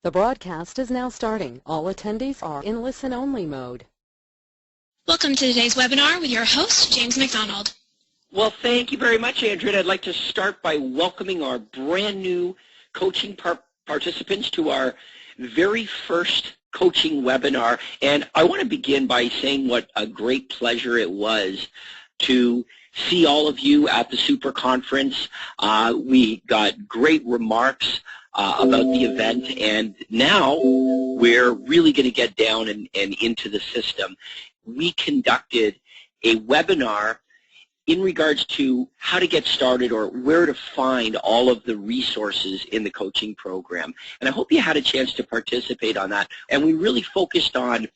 The broadcast is now starting. All attendees are in listen-only mode. Welcome to today's webinar with your host, James McDonald. Well, thank you very much, Andrea. I'd like to start by welcoming our brand new coaching participants to our very first coaching webinar. And I want to begin by saying what a great pleasure it was to see all of you at the Super Conference. We got great remarks about the event, and now we're really going to get down and into the system. We conducted a webinar in regards to how to get started or where to find all of the resources in the coaching program. And I hope you had a chance to participate on that. And we really focused on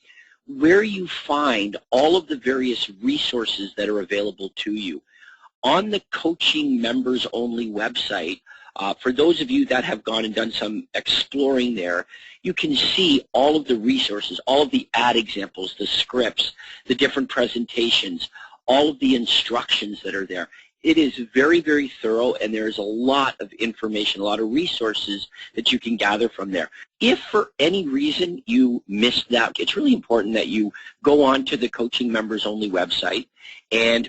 where you find all of the various resources that are available to you. On the coaching members only website, for those of you that have gone and done some exploring there, you can see all of the resources, all of the ad examples, the scripts, the different presentations, all of the instructions that are there. It is very, very thorough, and there's a lot of information, a lot of resources that you can gather from there. If for any reason you missed that, it's really important that you go on to the Coaching Members Only website and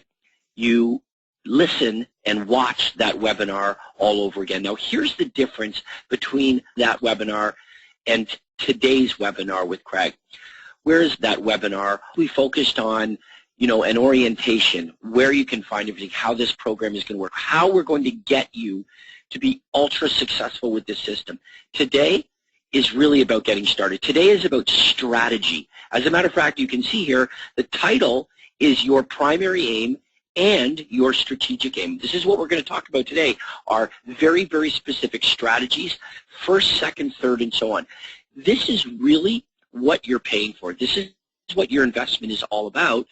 you listen and watch that webinar all over again. Now, here's the difference between that webinar and today's webinar with Craig. Whereas that webinar, we focused on, an orientation, where you can find everything, how this program is going to work, how we're going to get you to be ultra successful with this system. Today is really about getting started. Today is about strategy. As a matter of fact, you can see here, the title is Your Primary Aim and Your Strategic Aim. This is what we're going to talk about today, are very, very specific strategies, first, second, third, and so on. This is really what you're paying for. This is what your investment is all about.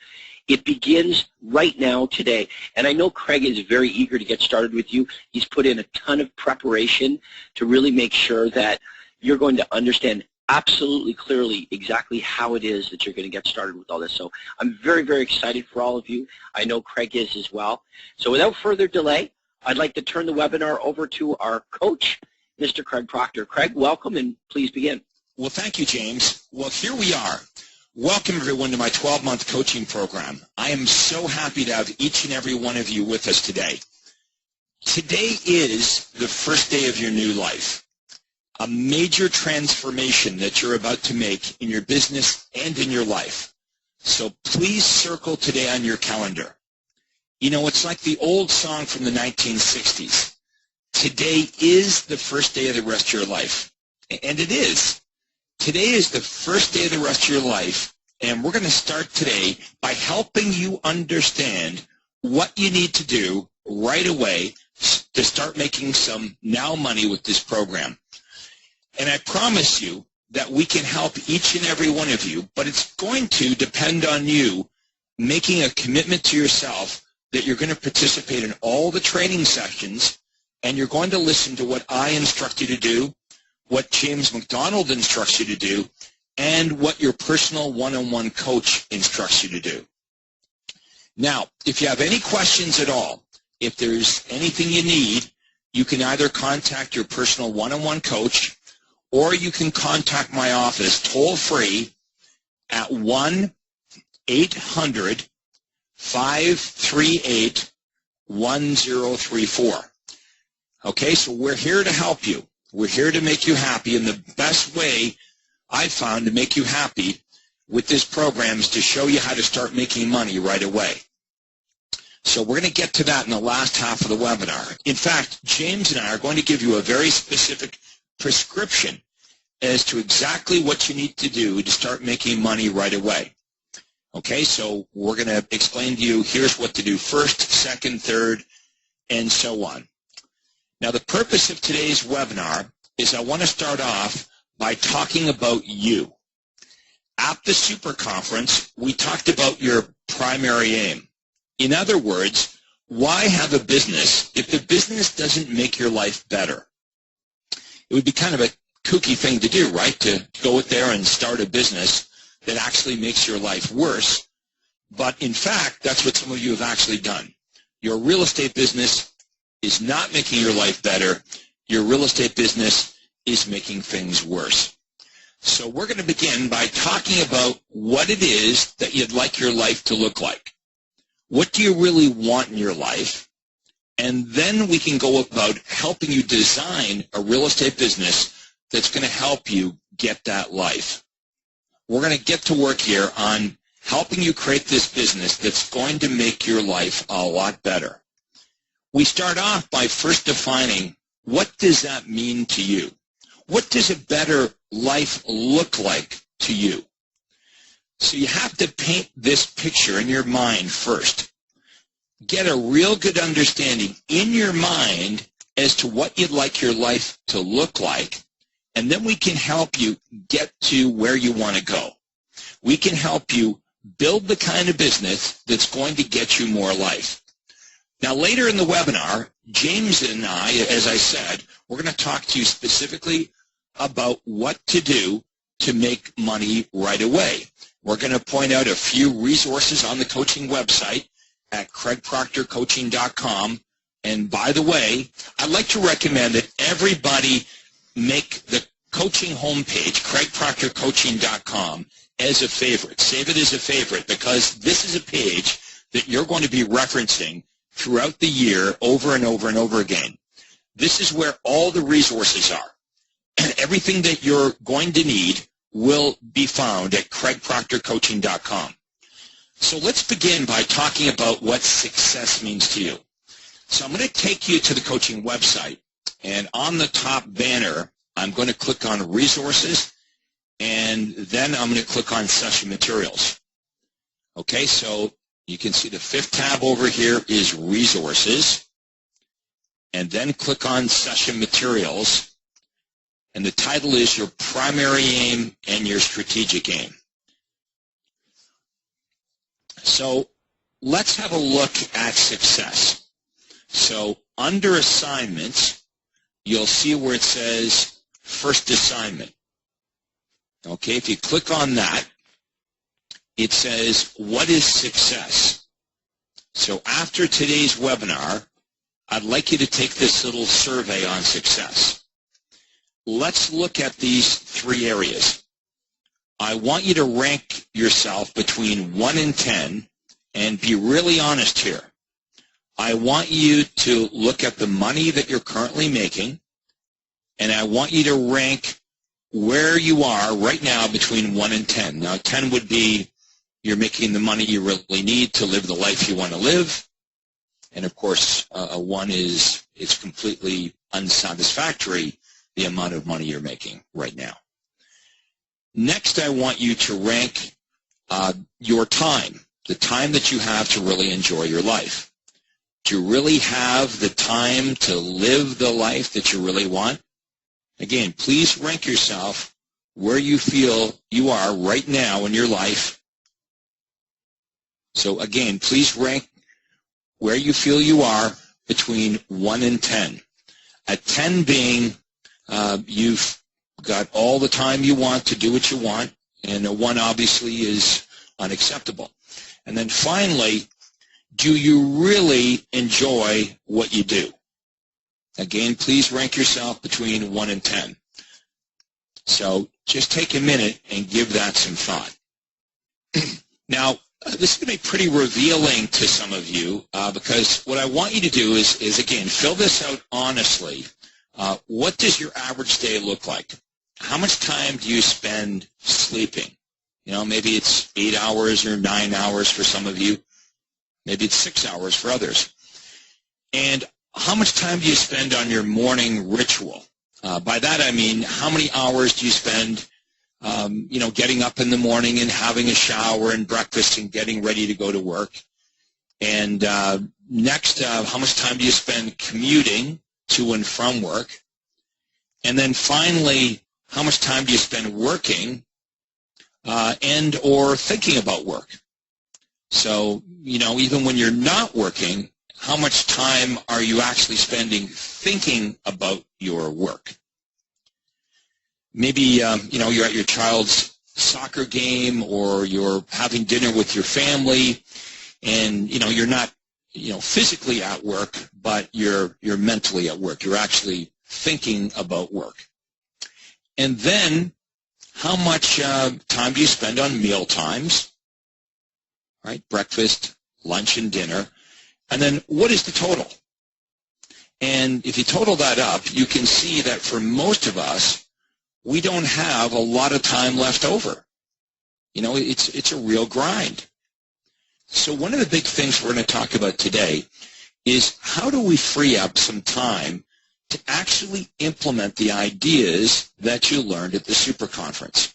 It begins right now, today. And I know Craig is very eager to get started with you. He's put in a ton of preparation to really make sure that you're going to understand absolutely clearly exactly how it is that you're going to get started with all this. So I'm very, very excited for all of you. I know Craig is as well. So without further delay, I'd like to turn the webinar over to our coach, Mr. Craig Proctor. Craig, welcome, and please begin. Well, thank you, James. Well, here we are. Welcome, everyone, to my 12-month coaching program. I am so happy to have each and every one of you with us today. Today is the first day of your new life, a major transformation that you're about to make in your business and in your life. So please circle today on your calendar. It's like the old song from the 1960s. Today is the first day of the rest of your life. And it is. Today is the first day of the rest of your life, and we're going to start today by helping you understand what you need to do right away to start making some now money with this program. And I promise you that we can help each and every one of you, but it's going to depend on you making a commitment to yourself that you're going to participate in all the training sessions, and you're going to listen to what I instruct you to do, what James McDonald instructs you to do, and what your personal one-on-one coach instructs you to do. Now, if you have any questions at all, if there's anything you need, you can either contact your personal one-on-one coach, or you can contact my office toll-free at 1-800-538-1034. Okay, so we're here to help you. We're here to make you happy, and the best way I've found to make you happy with this program is to show you how to start making money right away. So we're going to get to that in the last half of the webinar. In fact, James and I are going to give you a very specific prescription as to exactly what you need to do to start making money right away. Okay, so we're going to explain to you, here's what to do first, second, third, and so on. Now, the purpose of today's webinar is I want to start off by talking about you. At the Super Conference, we talked about your primary aim. In other words, why have a business if the business doesn't make your life better? It would be kind of a kooky thing to do, right, to go out there and start a business that actually makes your life worse. But in fact, that's what some of you have actually done. Your real estate business is not making your life better. Your real estate business is making things worse. So we're going to begin by talking about what it is that you'd like your life to look like. What do you really want in your life? And then we can go about helping you design a real estate business that's going to help you get that life. We're going to get to work here on helping you create this business that's going to make your life a lot better. We start off by first defining, what does that mean to you? What does a better life look like to you? So you have to paint this picture in your mind first. Get a real good understanding in your mind as to what you'd like your life to look like, and then we can help you get to where you want to go. We can help you build the kind of business that's going to get you more life. Now, later in the webinar, James and I, as I said, we're going to talk to you specifically about what to do to make money right away. We're going to point out a few resources on the coaching website at craigproctorcoaching.com. And by the way, I'd like to recommend that everybody make the coaching homepage, craigproctorcoaching.com, as a favorite. Save it as a favorite, because this is a page that you're going to be referencing throughout the year over and over and over again. This is where all the resources are. Everything that you're going to need will be found at craigproctorcoaching.com. So let's begin by talking about what success means to you. So I'm going to take you to the coaching website, and on the top banner, I'm going to click on resources, and then I'm going to click on session materials. Okay, so you can see the fifth tab over here is resources, and then click on session materials, and the title is your primary aim and your strategic aim. So let's have a look at success. So under assignments, you'll see where it says first assignment. Okay, if you click on that, it says, what is success? So after today's webinar, I'd like you to take this little survey on success. Let's look at these three areas. I want you to rank yourself between 1 and 10 and be really honest here. I want you to look at the money that you're currently making, and I want you to rank where you are right now between 1 and 10. Now, 10 would be you're making the money you really need to live the life you want to live. And, of course, a 1 is it's completely unsatisfactory, the amount of money you're making right now. Next, I want you to rank your time, the time that you have to really enjoy your life. Do you really have the time to live the life that you really want? Again, please rank yourself where you feel you are right now in your life. So again, please rank where you feel you are between 1 and 10. At 10 being you've got all the time you want to do what you want, and a 1 obviously is unacceptable. And then finally, do you really enjoy what you do? Again, please rank yourself between 1 and 10. So just take a minute and give that some thought. Now, this is going to be pretty revealing to some of you because what I want you to do is again, fill this out honestly. What does your average day look like? How much time do you spend sleeping? You know, maybe it's 8 hours or 9 hours for some of you. Maybe it's 6 hours for others. And how much time do you spend on your morning ritual? By that I mean, how many hours do you spend, getting up in the morning and having a shower and breakfast and getting ready to go to work? And next, how much time do you spend commuting to and from work? And then finally, how much time do you spend working and or thinking about work? So, even when you're not working, how much time are you actually spending thinking about your work? Maybe, you're at your child's soccer game or you're having dinner with your family and, you're not, physically at work, but you're mentally at work. You're actually thinking about work. And then how much time do you spend on meal times, right? Breakfast, lunch, and dinner. And then what is the total? And if you total that up, you can see that for most of us, we don't have a lot of time left over. You know, it's a real grind. So one of the big things we're going to talk about today is how do we free up some time to actually implement the ideas that you learned at the Super Conference.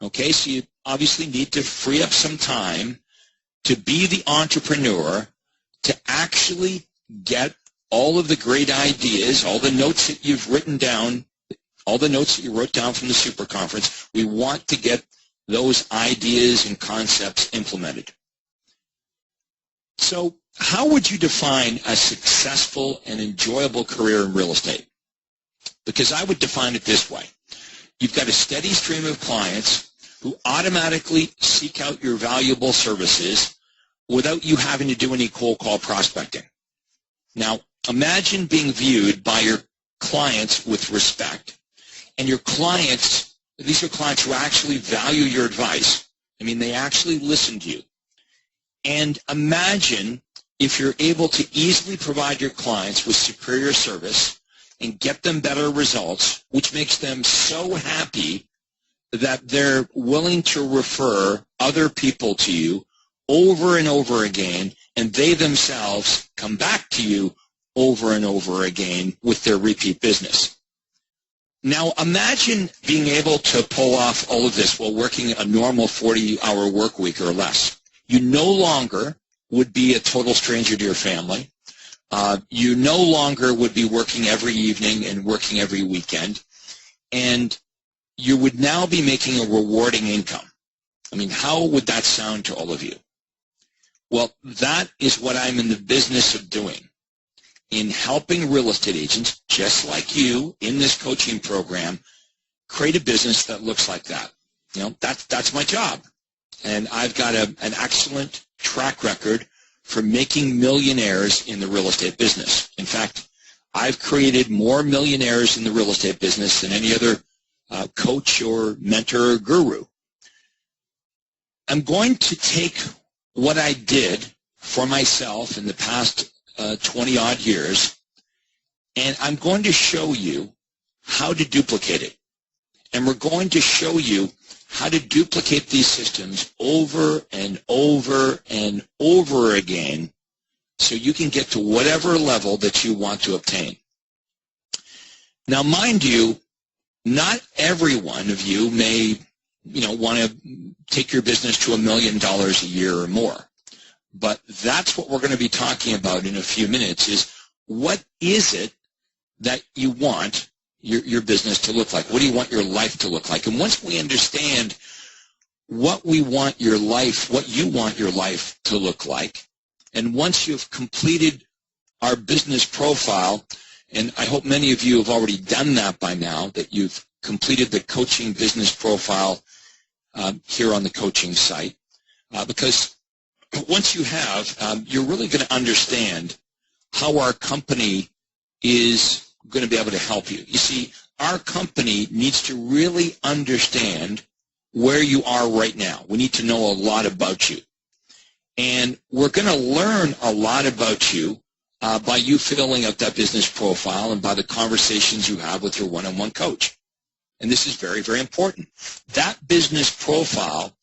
Okay, so you obviously need to free up some time to be the entrepreneur, to actually get all of the great ideas, all the notes that you've written down, all the notes that you wrote down from the Super Conference. We want to get those ideas and concepts implemented. So how would you define a successful and enjoyable career in real estate? Because I would define it this way. You've got a steady stream of clients who automatically seek out your valuable services without you having to do any cold call prospecting. Now, imagine being viewed by your clients with respect, and your clients, these are clients who actually value your advice. I mean, they actually listen to you. And imagine if you're able to easily provide your clients with superior service and get them better results, which makes them so happy that they're willing to refer other people to you over and over again, and they themselves come back to you over and over again with their repeat business. Now, imagine being able to pull off all of this while working a normal 40-hour work week or less. You no longer would be a total stranger to your family. You no longer would be working every evening and working every weekend. And you would now be making a rewarding income. I mean, how would that sound to all of you? Well, that is what I'm in the business of doing, in helping real estate agents, just like you, in this coaching program, create a business that looks like that. You know, that's my job. And I've got an excellent track record for making millionaires in the real estate business. In fact, I've created more millionaires in the real estate business than any other coach or mentor or guru. I'm going to take what I did for myself in the past 20-odd years, and I'm going to show you how to duplicate it. And we're going to show you how to duplicate these systems over and over and over again so you can get to whatever level that you want to obtain. Now, mind you, not every one of you may, want to take your business to $1 million a year or more. But that's what we're going to be talking about in a few minutes, is what is it that you want your business to look like? What do you want your life to look like? And once we understand what we want your life, what you want your life to look like, and once you've completed our business profile, and I hope many of you have already done that by now, that you've completed the coaching business profile here on the coaching site, because once you have, you're really going to understand how our company is going to be able to help you. You see, our company needs to really understand where you are right now. We need to know a lot about you. And we're going to learn a lot about you by you filling out that business profile and by the conversations you have with your one-on-one coach. And this is very, very important. That business profile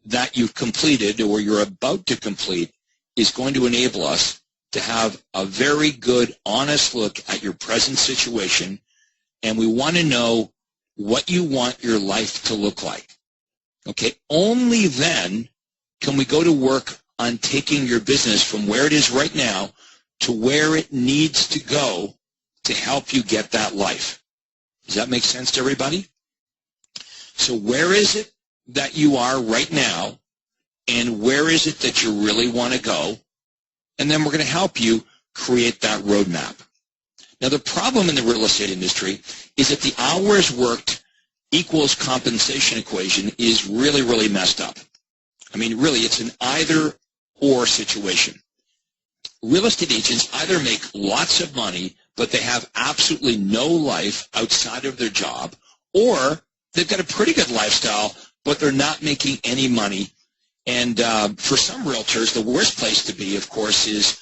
that you've completed or you're about to complete is going to enable us to have a very good, honest look at your present situation, and we want to know what you want your life to look like. Okay, only then can we go to work on taking your business from where it is right now to where it needs to go to help you get that life. Does that make sense to everybody? So where is it that you are right now, and where is it that you really want to go? And then we're going to help you create that roadmap. Now, the problem in the real estate industry is that the hours worked equals compensation equation is really, really messed up. I mean, really, it's an either-or situation. Real estate agents either make lots of money, but they have absolutely no life outside of their job, or they've got a pretty good lifestyle, but they're not making any money. And for some realtors, the worst place to be, of course, is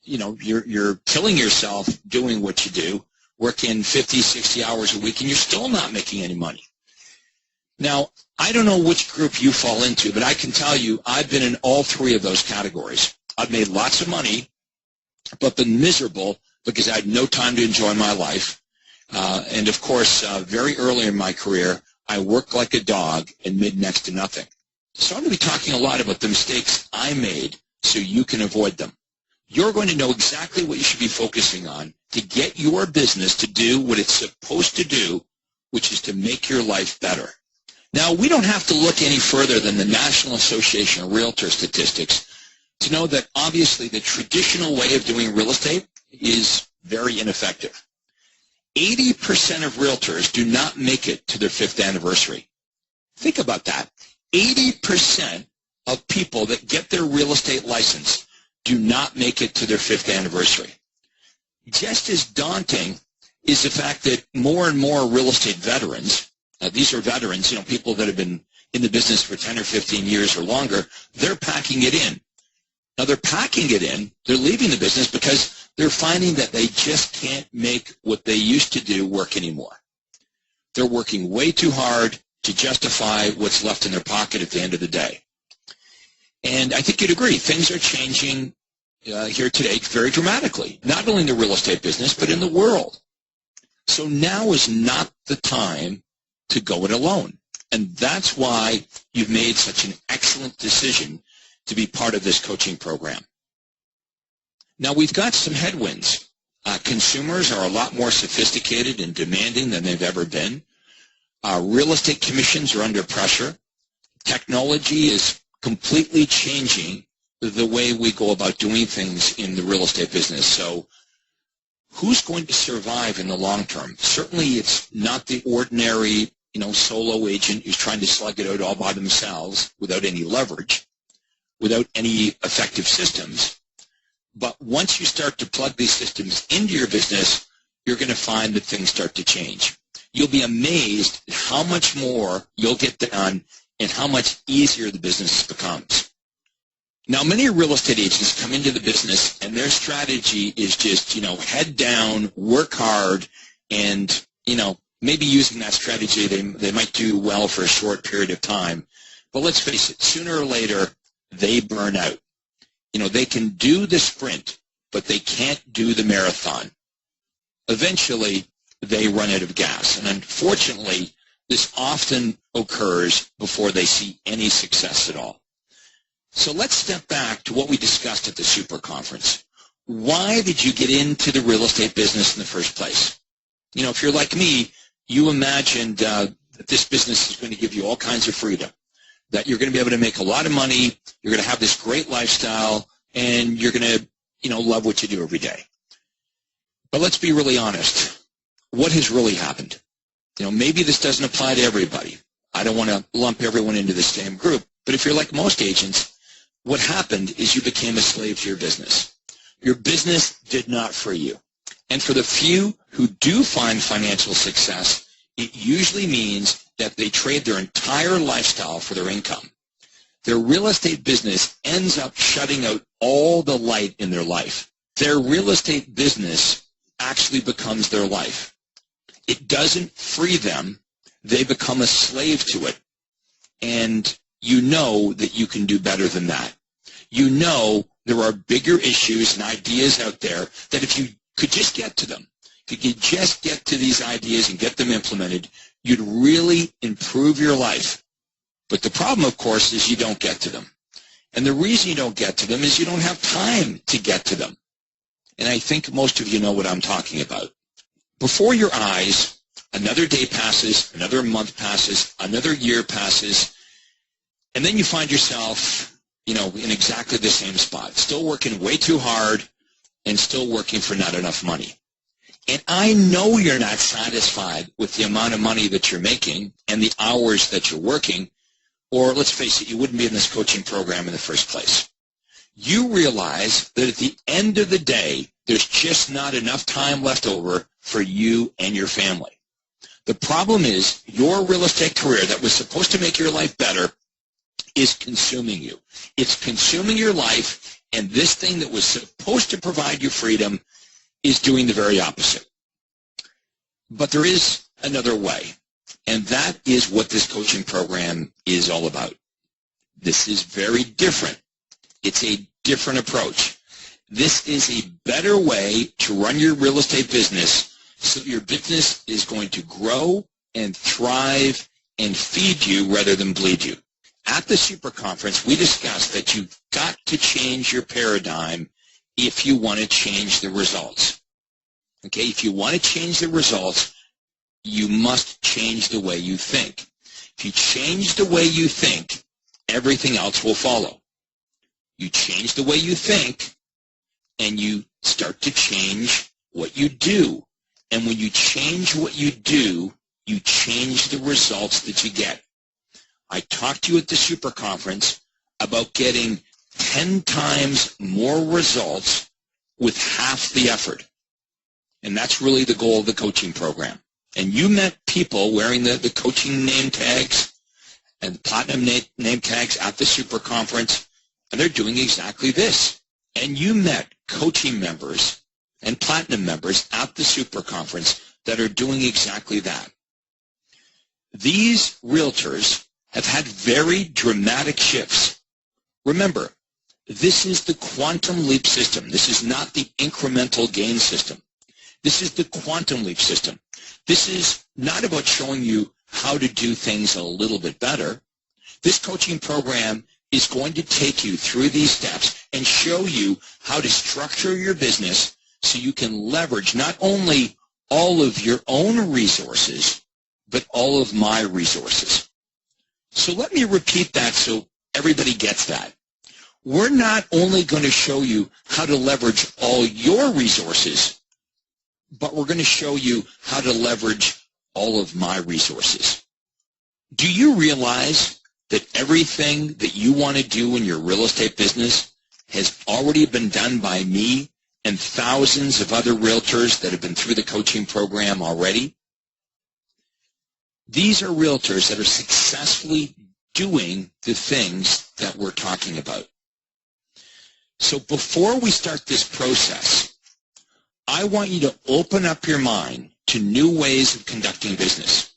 you're killing yourself doing what you do, working 50, 60 hours a week, and you're still not making any money. Now, I don't know which group you fall into, but I can tell you I've been in all three of those categories. I've made lots of money, but been miserable because I had no time to enjoy my life. And, of course, very early in my career, I worked like a dog and made next to nothing. So I'm going to be talking a lot about the mistakes I made so you can avoid them. You're going to know exactly what you should be focusing on to get your business to do what it's supposed to do, which is to make your life better. Now, we don't have to look any further than the National Association of Realtor Statistics to know that obviously the traditional way of doing real estate is very ineffective. 80% of realtors do not make it to their 5th anniversary. Think about that. 80% of people that get their real estate license do not make it to their 5th anniversary. Just as daunting is the fact that more and more real estate veterans, these are veterans, people that have been in the business for 10 or 15 years or longer, they're packing it in. Now, they're packing it in, they're leaving the business because they're finding that they just can't make what they used to do work anymore. They're working way too hard to justify what's left in their pocket at the end of the day. And I think you'd agree, things are changing here today very dramatically, not only in the real estate business, but in the world. So now is not the time to go it alone. And that's why you've made such an excellent decision to be part of this coaching program. Now, we've got some headwinds. Consumers are a lot more sophisticated and demanding than they've ever been. Real estate commissions are under pressure. Technology is completely changing the way we go about doing things in the real estate business. So who's going to survive in the long term? Certainly it's not the ordinary, solo agent who's trying to slug it out all by themselves without any leverage, without any effective systems. But once you start to plug these systems into your business, you're going to find that things start to change. You'll be amazed at how much more you'll get done and how much easier the business becomes. Now, many real estate agents come into the business and their strategy is just, head down, work hard, and, maybe using that strategy they might do well for a short period of time. But let's face it, sooner or later, they burn out. They can do the sprint, but they can't do the marathon. Eventually, they run out of gas. And unfortunately, this often occurs before they see any success at all. So let's step back to what we discussed at the Super Conference. Why did you get into the real estate business in the first place? If you're like me, you imagined that this business is going to give you all kinds of freedom, that you're going to be able to make a lot of money, you're going to have this great lifestyle, and you're going to, love what you do every day. But let's be really honest. What has really happened? Maybe this doesn't apply to everybody. I don't want to lump everyone into the same group. But if you're like most agents, what happened is you became a slave to your business. Your business did not free you. And for the few who do find financial success, it usually means that they trade their entire lifestyle for their income. Their real estate business ends up shutting out all the light in their life. Their real estate business actually becomes their life. It doesn't free them. They become a slave to it. And you know that you can do better than that. You know there are bigger issues and ideas out there that if you could just get to them, if you could just get to these ideas and get them implemented, you'd really improve your life. But the problem, of course, is you don't get to them. And the reason you don't get to them is you don't have time to get to them. And I think most of you know what I'm talking about. Before your eyes, another day passes, another month passes, another year passes, and then you find yourself, in exactly the same spot, still working way too hard and still working for not enough money. And I know you're not satisfied with the amount of money that you're making and the hours that you're working, or let's face it, you wouldn't be in this coaching program in the first place. You realize that at the end of the day, there's just not enough time left over for you and your family. The problem is your real estate career that was supposed to make your life better is consuming you. It's consuming your life, and this thing that was supposed to provide you freedom is doing the very opposite. But there is another way, and that is what this coaching program is all about. This is very different. It's a different approach. This is a better way to run your real estate business so your business is going to grow and thrive and feed you rather than bleed you. At the Super Conference, we discussed that you've got to change your paradigm if you want to change the results. Okay, if you want to change the results, you must change the way you think. If you change the way you think, everything else will follow. You change the way you think, and you start to change what you do. And when you change what you do, you change the results that you get. I talked to you at the Super Conference about getting 10 times more results with half the effort. And that's really the goal of the coaching program. And you met people wearing the coaching name tags and the platinum name tags at the Super Conference, and they're doing exactly this. And you met coaching members and platinum members at the Super Conference that are doing exactly that. These realtors have had very dramatic shifts. Remember, this is the quantum leap system. This is not the incremental gain system. This is the quantum leap system. This is not about showing you how to do things a little bit better. This coaching program is going to take you through these steps and show you how to structure your business so you can leverage not only all of your own resources, but all of my resources. So let me repeat that so everybody gets that. We're not only going to show you how to leverage all your resources, but we're going to show you how to leverage all of my resources. Do you realize that everything that you want to do in your real estate business has already been done by me and thousands of other realtors that have been through the coaching program already? These are realtors that are successfully doing the things that we're talking about. So before we start this process, I want you to open up your mind to new ways of conducting business.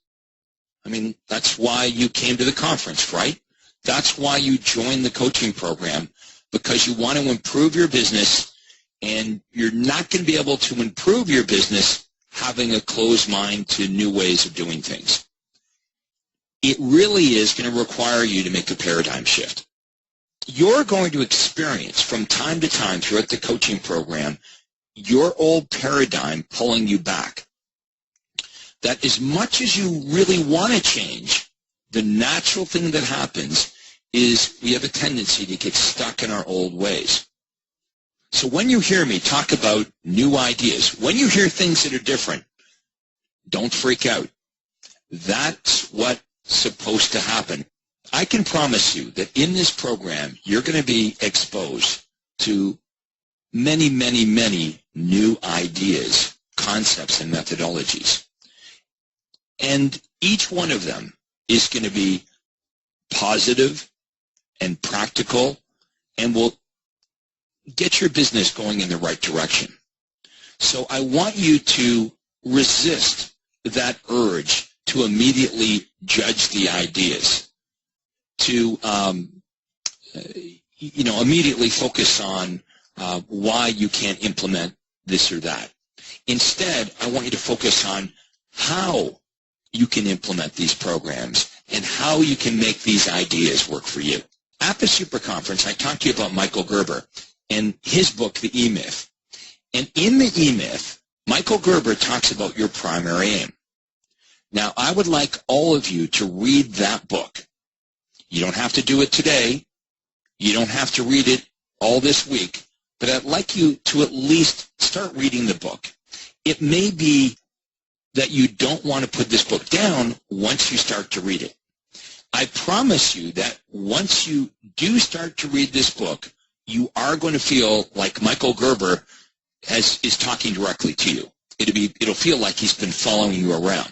I mean, that's why you came to the conference, right? That's why you joined the coaching program, because you want to improve your business, and you're not going to be able to improve your business having a closed mind to new ways of doing things. It really is going to require you to make a paradigm shift. You're going to experience from time to time throughout the coaching program your old paradigm pulling you back. That as much as you really want to change, the natural thing that happens is we have a tendency to get stuck in our old ways. So when you hear me talk about new ideas, when you hear things that are different, don't freak out. That's what's supposed to happen. I can promise you that in this program, you're going to be exposed to many, many, many new ideas, concepts, and methodologies. And each one of them is going to be positive and practical and will get your business going in the right direction. So I want you to resist that urge to immediately judge the ideas, to immediately focus on why you can't implement this or that. Instead, I want you to focus on how you can implement these programs and how you can make these ideas work for you. At the Super Conference, I talked to you about Michael Gerber and his book, The E-Myth. And in the E-Myth, Michael Gerber talks about your primary aim. Now, I would like all of you to read that book. You don't have to do it today. You don't have to read it all this week. But I'd like you to at least start reading the book. It may be that you don't want to put this book down once you start to read it. I promise you that once you do start to read this book, you are going to feel like Michael Gerber is talking directly to you. It'll feel like he's been following you around.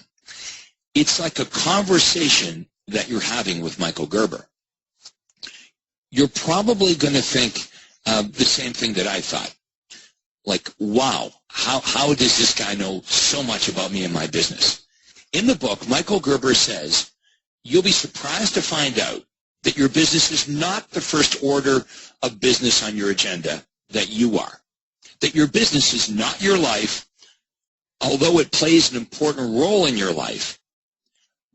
it's like a conversation that you're having with Michael Gerber. You're probably going to think the same thing that I thought. Like, wow, how does this guy know so much about me and my business? In the book, Michael Gerber says, you'll be surprised to find out that your business is not the first order of business on your agenda, that you are. That your business is not your life, although it plays an important role in your life.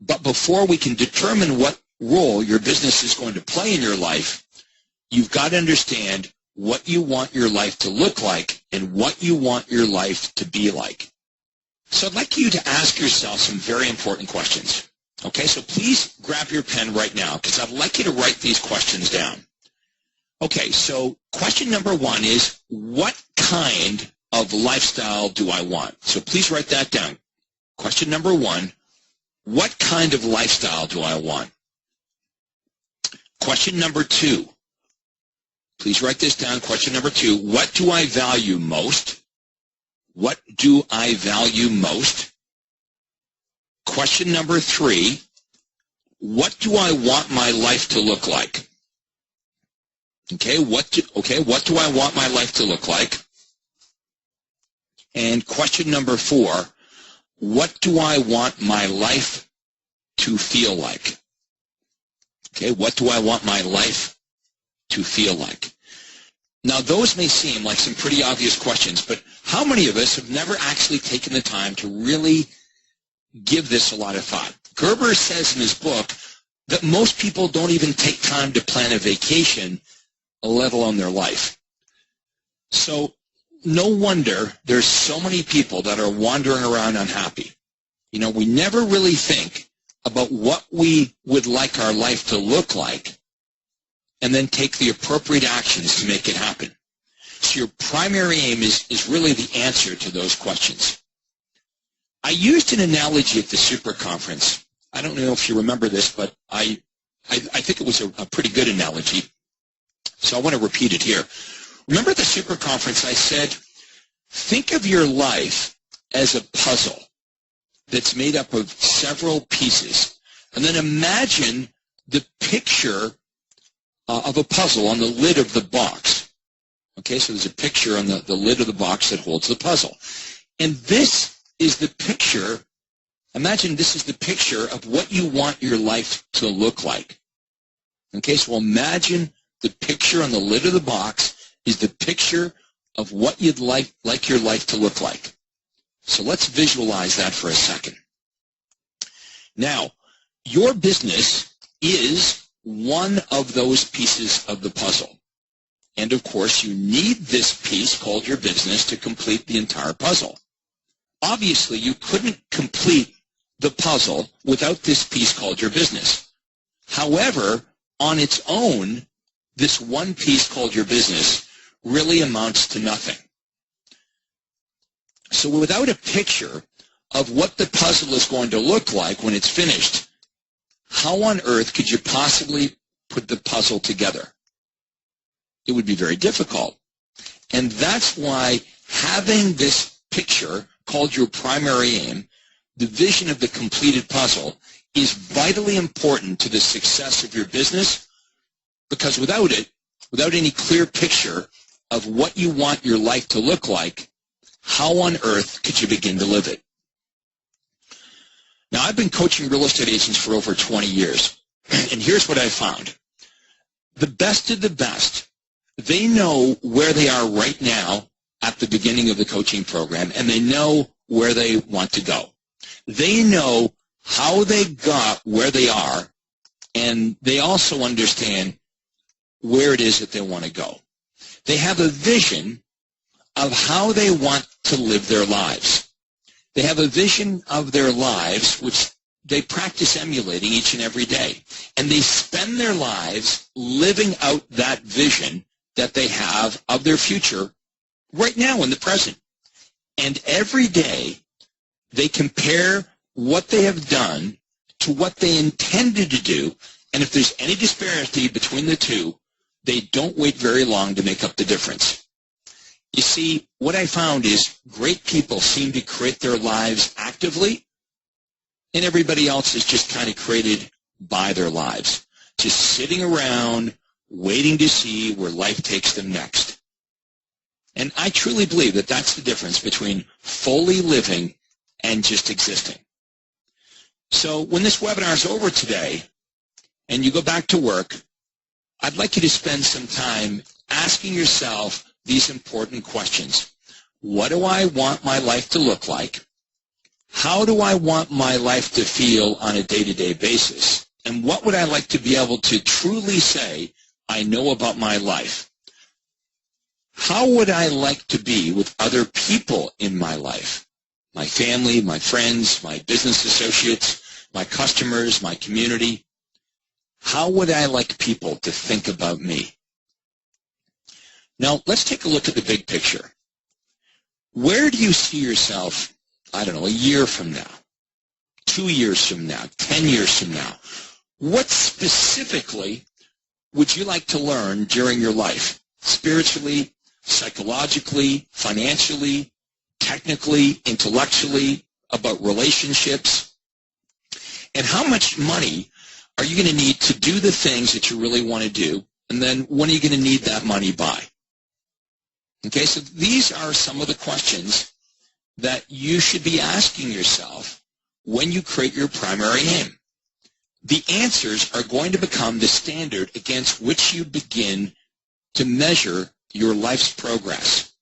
But before we can determine what role your business is going to play in your life, you've got to understand what you want your life to look like and what you want your life to be like. So I'd like you to ask yourself some very important questions. Okay, so please grab your pen right now because I'd like you to write these questions down. Okay, so question number one is, what kind of lifestyle do I want? So please write that down. Question number one, what kind of lifestyle do I want? Question number two, please write this down. Question number two, what do I value most? What do I value most? Question number three, what do I want my life to look like? Okay, what do I want my life to look like? And question number four, what do I want my life to feel like? Okay, what do I want my life to feel like? Now, those may seem like some pretty obvious questions, but how many of us have never actually taken the time to really give this a lot of thought? Gerber says in his book that most people don't even take time to plan a vacation, let alone their life. So no wonder there's so many people that are wandering around unhappy. You know, we never really think about what we would like our life to look like and then take the appropriate actions to make it happen. So your primary aim is really the answer to those questions. I used an analogy at the Super Conference. I don't know if you remember this, but I think it was a pretty good analogy. So I want to repeat it here. Remember at the Super Conference I said, think of your life as a puzzle that's made up of several pieces. And then imagine the picture of a puzzle on the lid of the box. Okay, so there's a picture on the lid of the box that holds the puzzle. And this is the picture, imagine this is the picture of what you want your life to look like. Okay, so imagine the picture on the lid of the box is the picture of what you'd like your life to look like. So let's visualize that for a second. Now, your business is one of those pieces of the puzzle. And of course, you need this piece called your business to complete the entire puzzle. Obviously, you couldn't complete the puzzle without this piece called your business. However, on its own, this one piece called your business really amounts to nothing. So without a picture of what the puzzle is going to look like when it's finished, how on earth could you possibly put the puzzle together? It would be very difficult. And that's why having this picture called your primary aim, the vision of the completed puzzle, is vitally important to the success of your business, because without it, without any clear picture of what you want your life to look like, how on earth could you begin to live it? Now, I've been coaching real estate agents for over 20 years, and here's what I found. The best of the best, they know where they are right now at the beginning of the coaching program, and they know where they want to go. They know how they got where they are, and they also understand where it is that they want to go. They have a vision of how they want to live their lives. They have a vision of their lives which they practice emulating each and every day. And they spend their lives living out that vision that they have of their future right now in the present. And every day they compare what they have done to what they intended to do. And if there's any disparity between the two, they don't wait very long to make up the difference. You see, what I found is great people seem to create their lives actively, and everybody else is just kind of created by their lives, just sitting around waiting to see where life takes them next. And I truly believe that that's the difference between fully living and just existing. So when this webinar is over today and you go back to work, I'd like you to spend some time asking yourself these important questions. What do I want my life to look like? How do I want my life to feel on a day-to-day basis? And what would I like to be able to truly say I know about my life? How would I like to be with other people in my life? My family, my friends, my business associates, my customers, my community. How would I like people to think about me? Now, let's take a look at the big picture. Where do you see yourself, I don't know, a year from now, 2 years from now, 10 years from now? What specifically would you like to learn during your life? Spiritually, psychologically, financially, technically, intellectually, about relationships? And how much money are you going to need to do the things that you really want to do? And then when are you going to need that money by? Okay, so these are some of the questions that you should be asking yourself when you create your primary aim. The answers are going to become the standard against which you begin to measure your life's progress.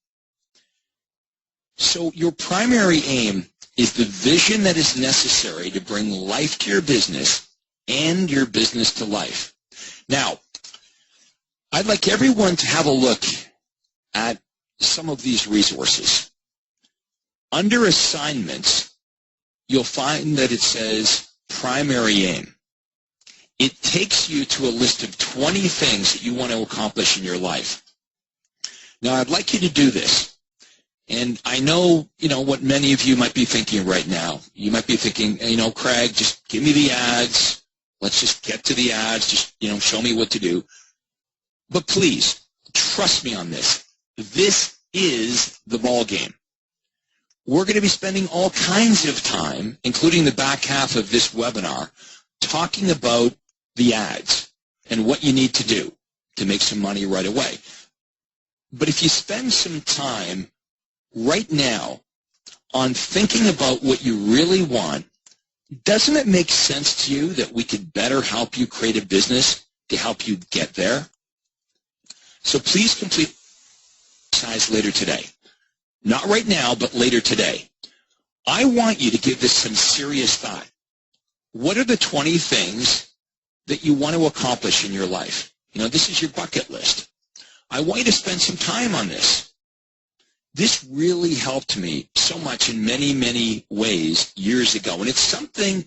So your primary aim is the vision that is necessary to bring life to your business and your business to life. Now, I'd like everyone to have a look at some of these resources. Under assignments, you'll find that it says primary aim. It takes you to a list of 20 things that you want to accomplish in your life. Now, I'd like you to do this. And I know, what many of you might be thinking right now. You might be thinking, Craig, just give me the ads. Let's just get to the ads. Just, show me what to do. But please, trust me on this. This is the ball game. We're going to be spending all kinds of time, including the back half of this webinar, talking about the ads and what you need to do to make some money right away. But if you spend some time right now on thinking about what you really want, doesn't it make sense to you that we could better help you create a business to help you get there? So please complete the exercise later today. Not right now, but later today. I want you to give this some serious thought. What are the 20 things that you want to accomplish in your life? This is your bucket list. I want you to spend some time on this. This really helped me so much in many, many ways years ago. And it's something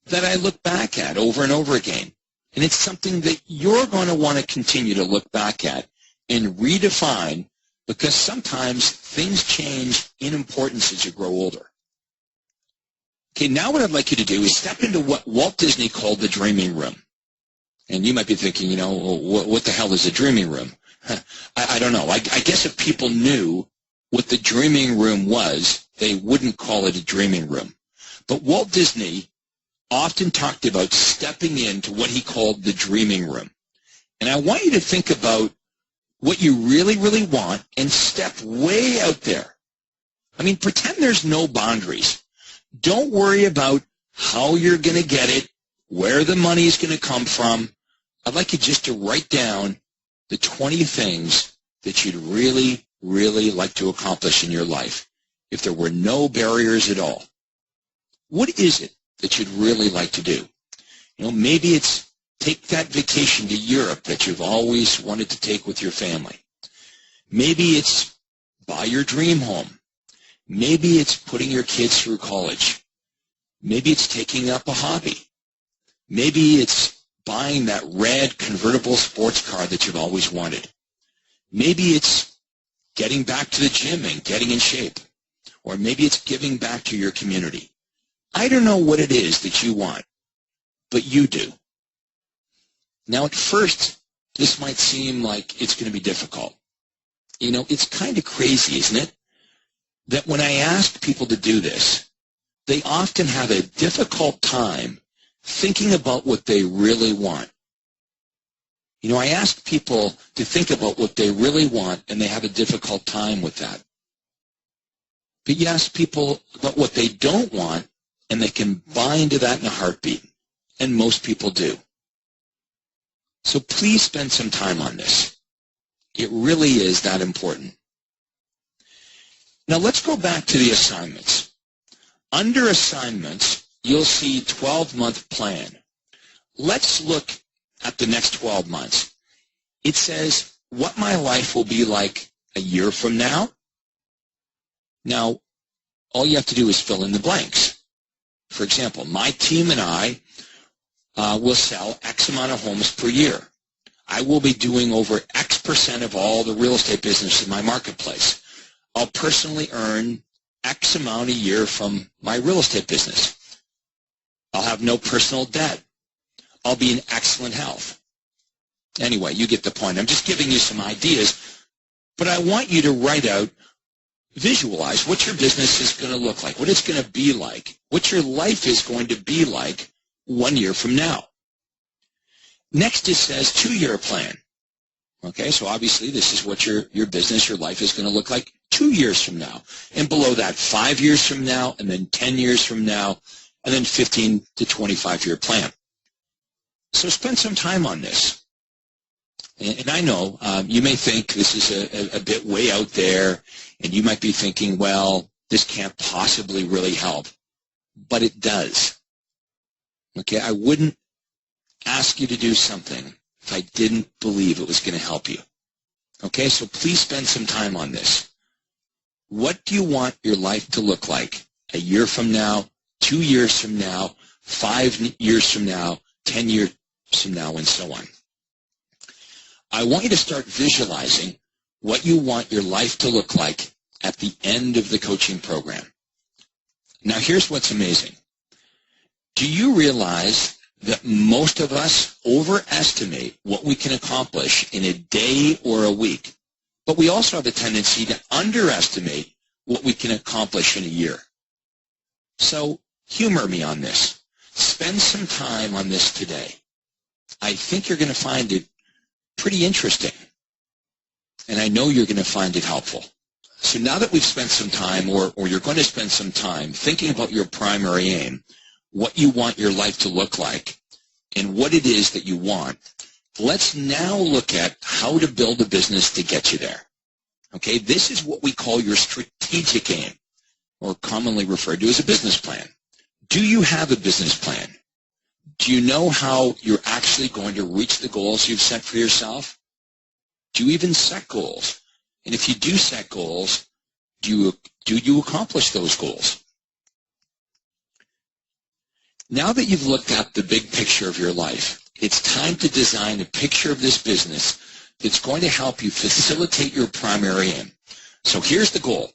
that I look back at over and over again. And it's something that you're going to want to continue to look back at and redefine, because sometimes things change in importance as you grow older. Okay, now what I'd like you to do is step into what Walt Disney called the dreaming room. And you might be thinking, what the hell is a dreaming room? I don't know. I guess if people knew what the dreaming room was, they wouldn't call it a dreaming room. But Walt Disney often talked about stepping into what he called the dreaming room. And I want you to think about what you really, really want and step way out there. I mean, pretend there's no boundaries. Don't worry about how you're going to get it, where the money is going to come from. I'd like you just to write down the 20 things that you'd really, really like to accomplish in your life if there were no barriers at all. What is it that you'd really like to do? Maybe it's take that vacation to Europe that you've always wanted to take with your family. Maybe it's buy your dream home. Maybe it's putting your kids through college. Maybe it's taking up a hobby. Maybe it's buying that red convertible sports car that you've always wanted. Maybe it's getting back to the gym and getting in shape. Or maybe it's giving back to your community. I don't know what it is that you want, but you do. Now, at first, this might seem like it's going to be difficult. It's kind of crazy, isn't it? That when I ask people to do this, they often have a difficult time thinking about what they really want. You know, I ask people to think about what they really want, and they have a difficult time with that. But you ask people about what they don't want, and they can bind to that in a heartbeat. And most people do. So please spend some time on this. It really is that important. Now let's go back to the assignments. Under assignments, you'll see 12-month plan. Let's look at the next 12 months. It says what my life will be like a year from now. Now, all you have to do is fill in the blanks. For example, my team and I will sell X amount of homes per year. I will be doing over X% of all the real estate business in my marketplace. I'll personally earn X amount a year from my real estate business. I'll have no personal debt. I'll be in excellent health. Anyway, you get the point. I'm just giving you some ideas, but I want you to write out, visualize what your business is going to look like, what it's going to be like, what your life is going to be like 1 year from now. Next, it says 2-year plan. Okay, so obviously this is what your business, your life is going to look like 2 years from now. And below that, 5 years from now, and then 10 years from now, and then 15 to 25-year plan. So spend some time on this. And I know you may think this is a bit way out there, and you might be thinking, well, this can't possibly really help. But it does. Okay, I wouldn't ask you to do something if I didn't believe it was going to help you. Okay, so please spend some time on this. What do you want your life to look like a year from now, 2 years from now, 5 years from now, 10 years from now, and so on? I want you to start visualizing what you want your life to look like at the end of the coaching program. Now, here's what's amazing. Do you realize that most of us overestimate what we can accomplish in a day or a week, but we also have a tendency to underestimate what we can accomplish in a year? So humor me on this. Spend some time on this today. I think you're going to find it pretty interesting, and I know you're going to find it helpful. So now that we've spent some time, or you're going to spend some time thinking about your primary aim, what you want your life to look like, and what it is that you want, let's now look at how to build a business to get you there. Okay, this is what we call your strategic aim, or commonly referred to as a business plan. Do you have a business plan? Do you know how you're actually going to reach the goals you've set for yourself? Do you even set goals? And if you do set goals, do you accomplish those goals? Now that you've looked at the big picture of your life, it's time to design a picture of this business that's going to help you facilitate your primary aim. So here's the goal.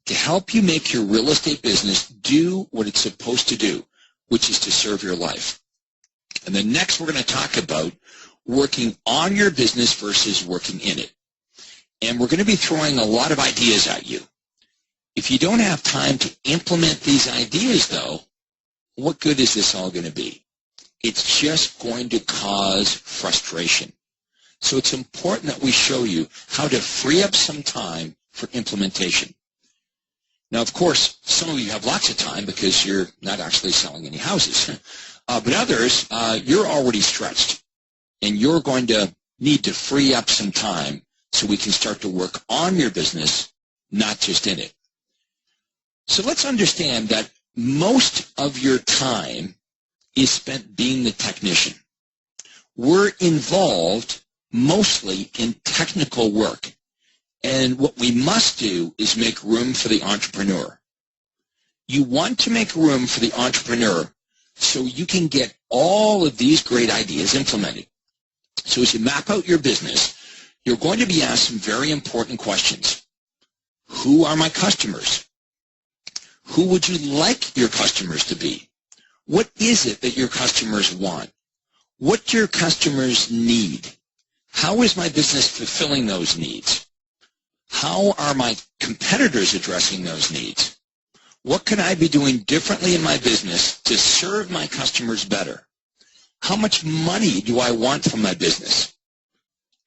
To help you make your real estate business do what it's supposed to do, which is to serve your life. And then next we're going to talk about working on your business versus working in it. And we're going to be throwing a lot of ideas at you. If you don't have time to implement these ideas, though, what good is this all going to be? It's just going to cause frustration. So it's important that we show you how to free up some time for implementation. Now, of course, some of you have lots of time because you're not actually selling any houses. But others, you're already stretched, and you're going to need to free up some time so we can start to work on your business, not just in it. So let's understand that most of your time is spent being the technician. We're involved mostly in technical work. And what we must do is make room for the entrepreneur. You want to make room for the entrepreneur so you can get all of these great ideas implemented. So as you map out your business, you're going to be asked some very important questions. Who are my customers? Who would you like your customers to be? What is it that your customers want? What do your customers need? How is my business fulfilling those needs? How are my competitors addressing those needs? What can I be doing differently in my business to serve my customers better? How much money do I want from my business?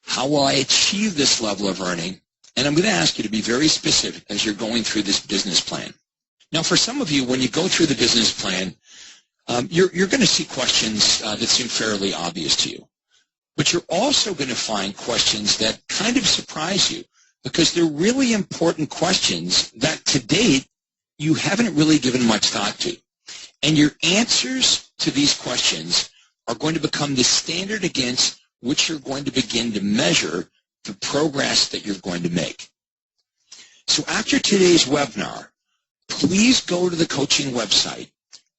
How will I achieve this level of earning? And I'm going to ask you to be very specific as you're going through this business plan. Now, for some of you, when you go through the business plan, you're going to see questions that seem fairly obvious to you. But you're also going to find questions that kind of surprise you because they're really important questions that to date you haven't really given much thought to. And your answers to these questions are going to become the standard against which you're going to begin to measure the progress that you're going to make. So after today's webinar, please go to the coaching website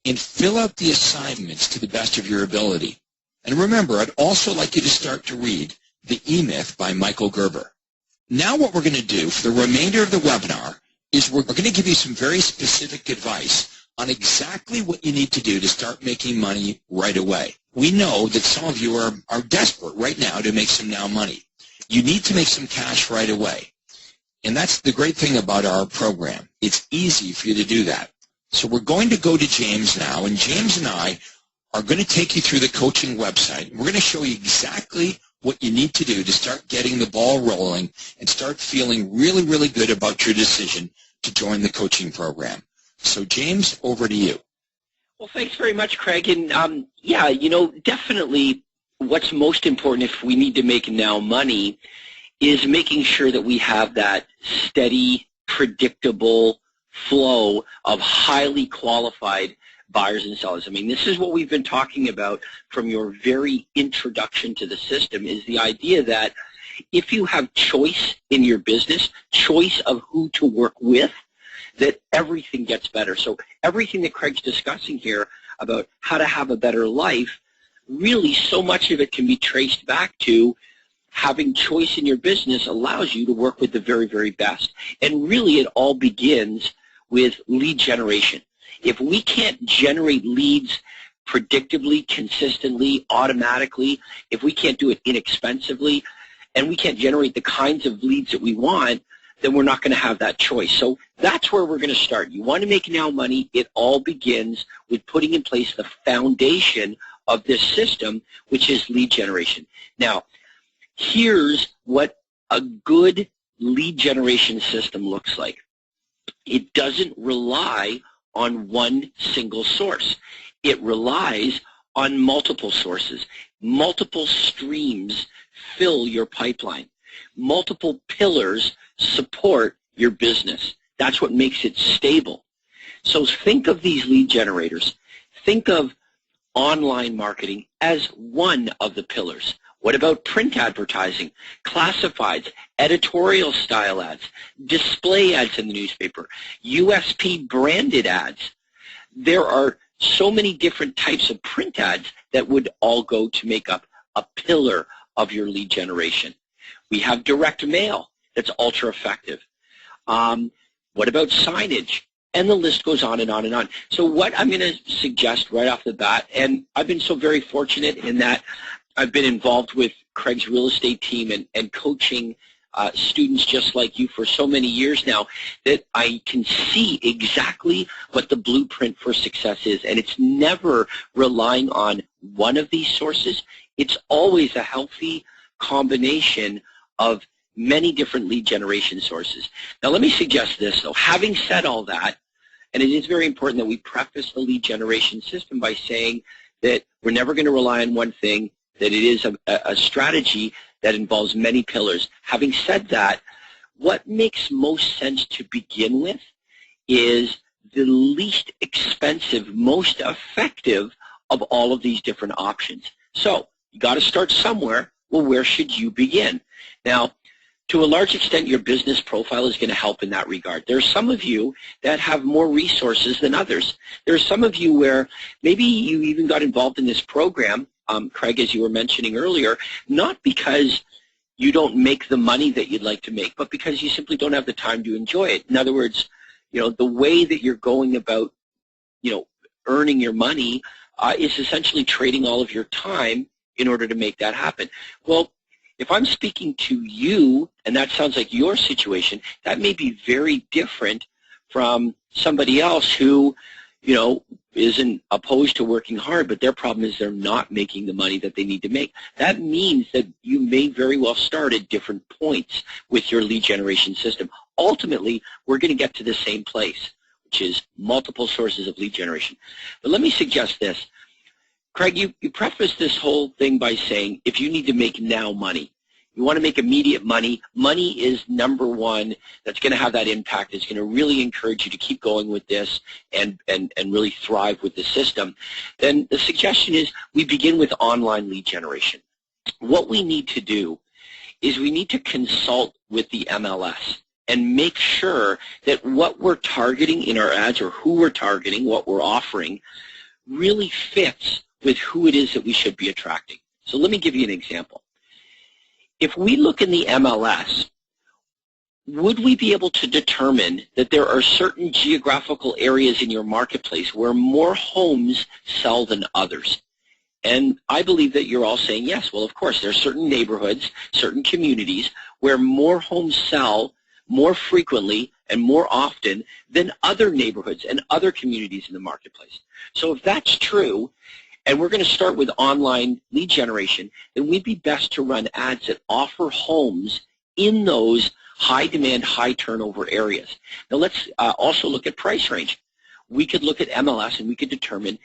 and fill out the assignments to the best of your ability. And remember, I'd also like you to start to read The E-Myth by Michael Gerber. Now what we're going to do for the remainder of the webinar is we're going to give you some very specific advice on exactly what you need to do to start making money right away. We know that some of you are desperate right now to make some now money. You need to make some cash right away. And that's the great thing about our program. It's easy for you to do that. So we're going to go to James now, and James and I are going to take you through the coaching website. We're going to show you exactly what you need to do to start getting the ball rolling and start feeling really, really good about your decision to join the coaching program. So James, over to you. Well, thanks very much, Craig. And yeah, definitely what's most important if we need to make now money is making sure that we have that steady, predictable flow of highly qualified buyers and sellers. I mean, this is what we've been talking about from your very introduction to the system, is the idea that if you have choice in your business, choice of who to work with, that everything gets better. So everything that Craig's discussing here about how to have a better life, really so much of it can be traced back to having choice in your business allows you to work with the very, very best. And really it all begins with lead generation. If we can't generate leads predictably, consistently, automatically, if we can't do it inexpensively, and we can't generate the kinds of leads that we want, then we're not going to have that choice. So that's where we're going to start. You want to make now money. It all begins with putting in place the foundation of this system, which is lead generation. Now, here's what a good lead generation system looks like. It doesn't rely on one single source. It relies on multiple sources. Multiple streams fill your pipeline. Multiple pillars support your business. That's what makes it stable. So think of these lead generators. Think of online marketing as one of the pillars. What about print advertising, classifieds, editorial style ads, display ads in the newspaper, USP branded ads? There are so many different types of print ads that would all go to make up a pillar of your lead generation. We have direct mail that's ultra effective. What about signage? And the list goes on and on and on. So what I'm going to suggest right off the bat, and I've been so very fortunate in that I've been involved with Craig's real estate team and coaching students just like you for so many years now, that I can see exactly what the blueprint for success is. And it's never relying on one of these sources. It's always a healthy combination of many different lead generation sources. Now let me suggest this though. Having said all that, and it is very important that we preface the lead generation system by saying that we're never going to rely on one thing, that it is a strategy that involves many pillars. Having said that, what makes most sense to begin with is the least expensive, most effective of all of these different options. So you got to start somewhere. Well, where should you begin? Now, to a large extent, your business profile is going to help in that regard. There are some of you that have more resources than others. There are some of you where maybe you even got involved in this program, Craig, as you were mentioning earlier, not because you don't make the money that you'd like to make, but because you simply don't have the time to enjoy it. In other words, the way that you're going about, earning your money is essentially trading all of your time in order to make that happen. Well, if I'm speaking to you, and that sounds like your situation, that may be very different from somebody else who, you know, isn't opposed to working hard, but their problem is they're not making the money that they need to make. That means that you may very well start at different points with your lead generation system. Ultimately, we're going to get to the same place, which is multiple sources of lead generation. But let me suggest this. Craig, you prefaced this whole thing by saying if you need to make now money, you want to make immediate money. Money is number one that's going to have that impact. It's going to really encourage you to keep going with this and really thrive with the system. Then the suggestion is we begin with online lead generation. What we need to do is we need to consult with the MLS and make sure that what we're targeting in our ads or who we're targeting, what we're offering, really fits with who it is that we should be attracting. So let me give you an example. If we look in the MLS, would we be able to determine that there are certain geographical areas in your marketplace where more homes sell than others? And I believe that you're all saying yes. Well, of course, there are certain neighborhoods, certain communities where more homes sell more frequently and more often than other neighborhoods and other communities in the marketplace. So if that's true, and we're going to start with online lead generation, then we'd be best to run ads that offer homes in those high demand, high turnover areas. Now let's also look at price range. We could look at MLS and we could determine,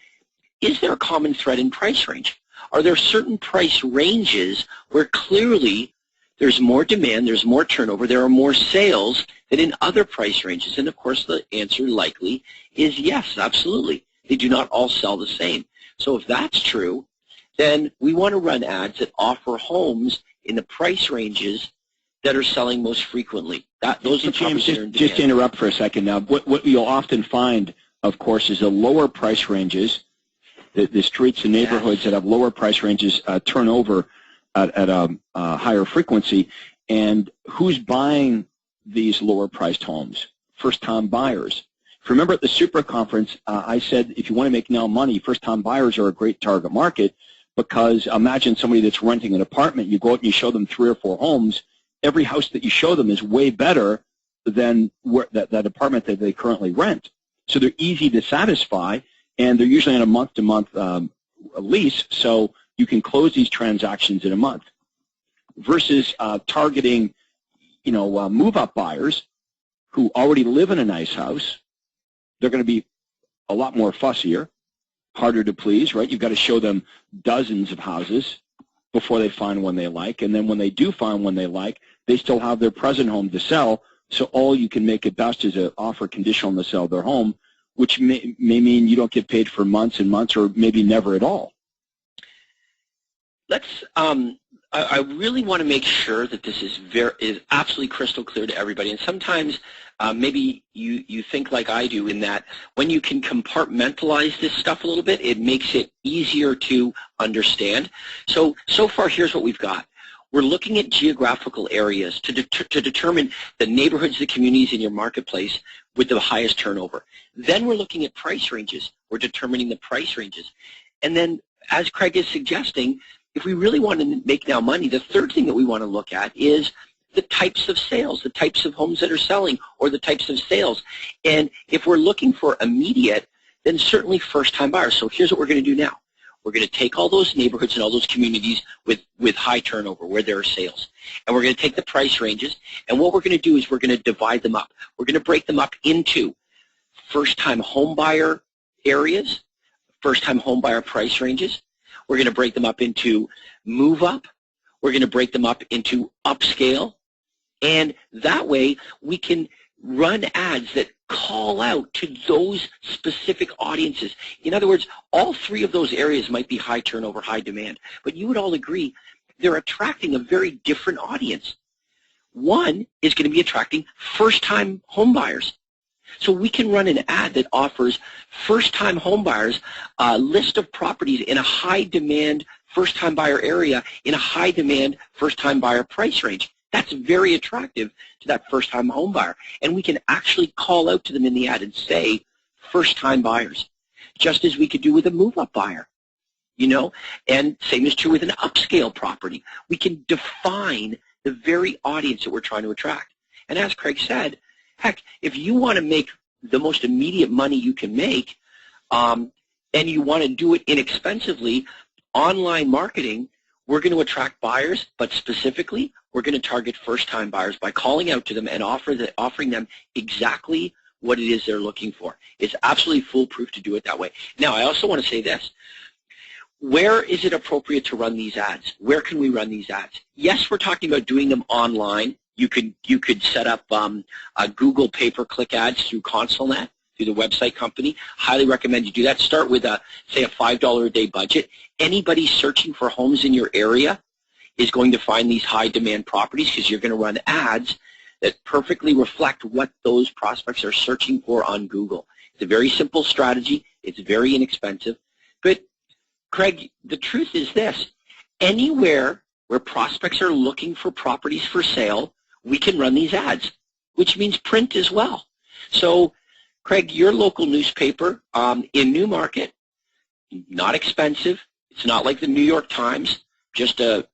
is there a common thread in price range? Are there certain price ranges where clearly there's more demand, there's more turnover, there are more sales than in other price ranges? And of course the answer likely is yes, absolutely. They do not all sell the same. So if that's true, then we want to run ads that offer homes in the price ranges that are selling most frequently. Those are James, just to interrupt for a second now, what you'll often find, of course, is the lower price ranges, the streets and neighborhoods that have lower price ranges turn over at a higher frequency. And who's buying these lower priced homes? First-time buyers. If you remember at the Super Conference, I said if you want to make now money, first-time buyers are a great target market because imagine somebody that's renting an apartment. You go out and you show them 3 or 4 homes. Every house that you show them is way better than that apartment that they currently rent. So they're easy to satisfy, and they're usually on a month-to-month lease, so you can close these transactions in a month. Versus targeting, move-up buyers who already live in a nice house. They're going to be a lot more fussier, harder to please, right? You've got to show them dozens of houses before they find one they like. And then when they do find one they like, they still have their present home to sell. So all you can make it best is offer conditional to sell their home, which may mean you don't get paid for months and months or maybe never at all. Let's. I really want to make sure that this is absolutely crystal clear to everybody. And sometimes maybe you think like I do in that when you can compartmentalize this stuff a little bit, it makes it easier to understand. So far, here's what we've got. We're looking at geographical areas to determine the neighborhoods, the communities in your marketplace with the highest turnover. Then we're looking at price ranges. We're determining the price ranges. And then, as Craig is suggesting, if we really want to make now money, the third thing that we want to look at is the types of sales, the types of homes that are selling, or the types of sales. And if we're looking for immediate, then certainly first-time buyers. So here's what we're going to do now. We're going to take all those neighborhoods and all those communities with high turnover where there are sales. And we're going to take the price ranges, and what we're going to do is we're going to divide them up. We're going to break them up into first-time home buyer areas, first-time home buyer price ranges. We're going to break them up into move-up. We're going to break them up into upscale. And that way we can run ads that call out to those specific audiences. In other words, all 3 of those areas might be high turnover, high demand. But you would all agree they're attracting a very different audience. One is going to be attracting first-time home buyers. So we can run an ad that offers first-time home buyers a list of properties in a high-demand first-time buyer area in a high-demand first-time buyer price range. That's very attractive to that first-time home buyer. And we can actually call out to them in the ad and say first-time buyers, just as we could do with a move-up buyer, and same is true with an upscale property. We can define the very audience that we're trying to attract. And as Craig said, heck, if you want to make the most immediate money you can make, and you want to do it inexpensively, online marketing, we're going to attract buyers, but specifically, we're going to target first-time buyers by calling out to them and offering them exactly what it is they're looking for. It's absolutely foolproof to do it that way. Now, I also want to say this. Where is it appropriate to run these ads? Where can we run these ads? Yes, we're talking about doing them online. You could set up a Google pay-per-click ads through ConsoleNet, through the website company. Highly recommend you do that. Start with, say, a $5 a day budget. Anybody searching for homes in your area is going to find these high-demand properties because you're going to run ads that perfectly reflect what those prospects are searching for on Google. It's a very simple strategy. It's very inexpensive. But, Craig, the truth is this. Anywhere where prospects are looking for properties for sale, we can run these ads, which means print as well. So, Craig, your local newspaper in Newmarket, not expensive. It's not like the New York Times, just a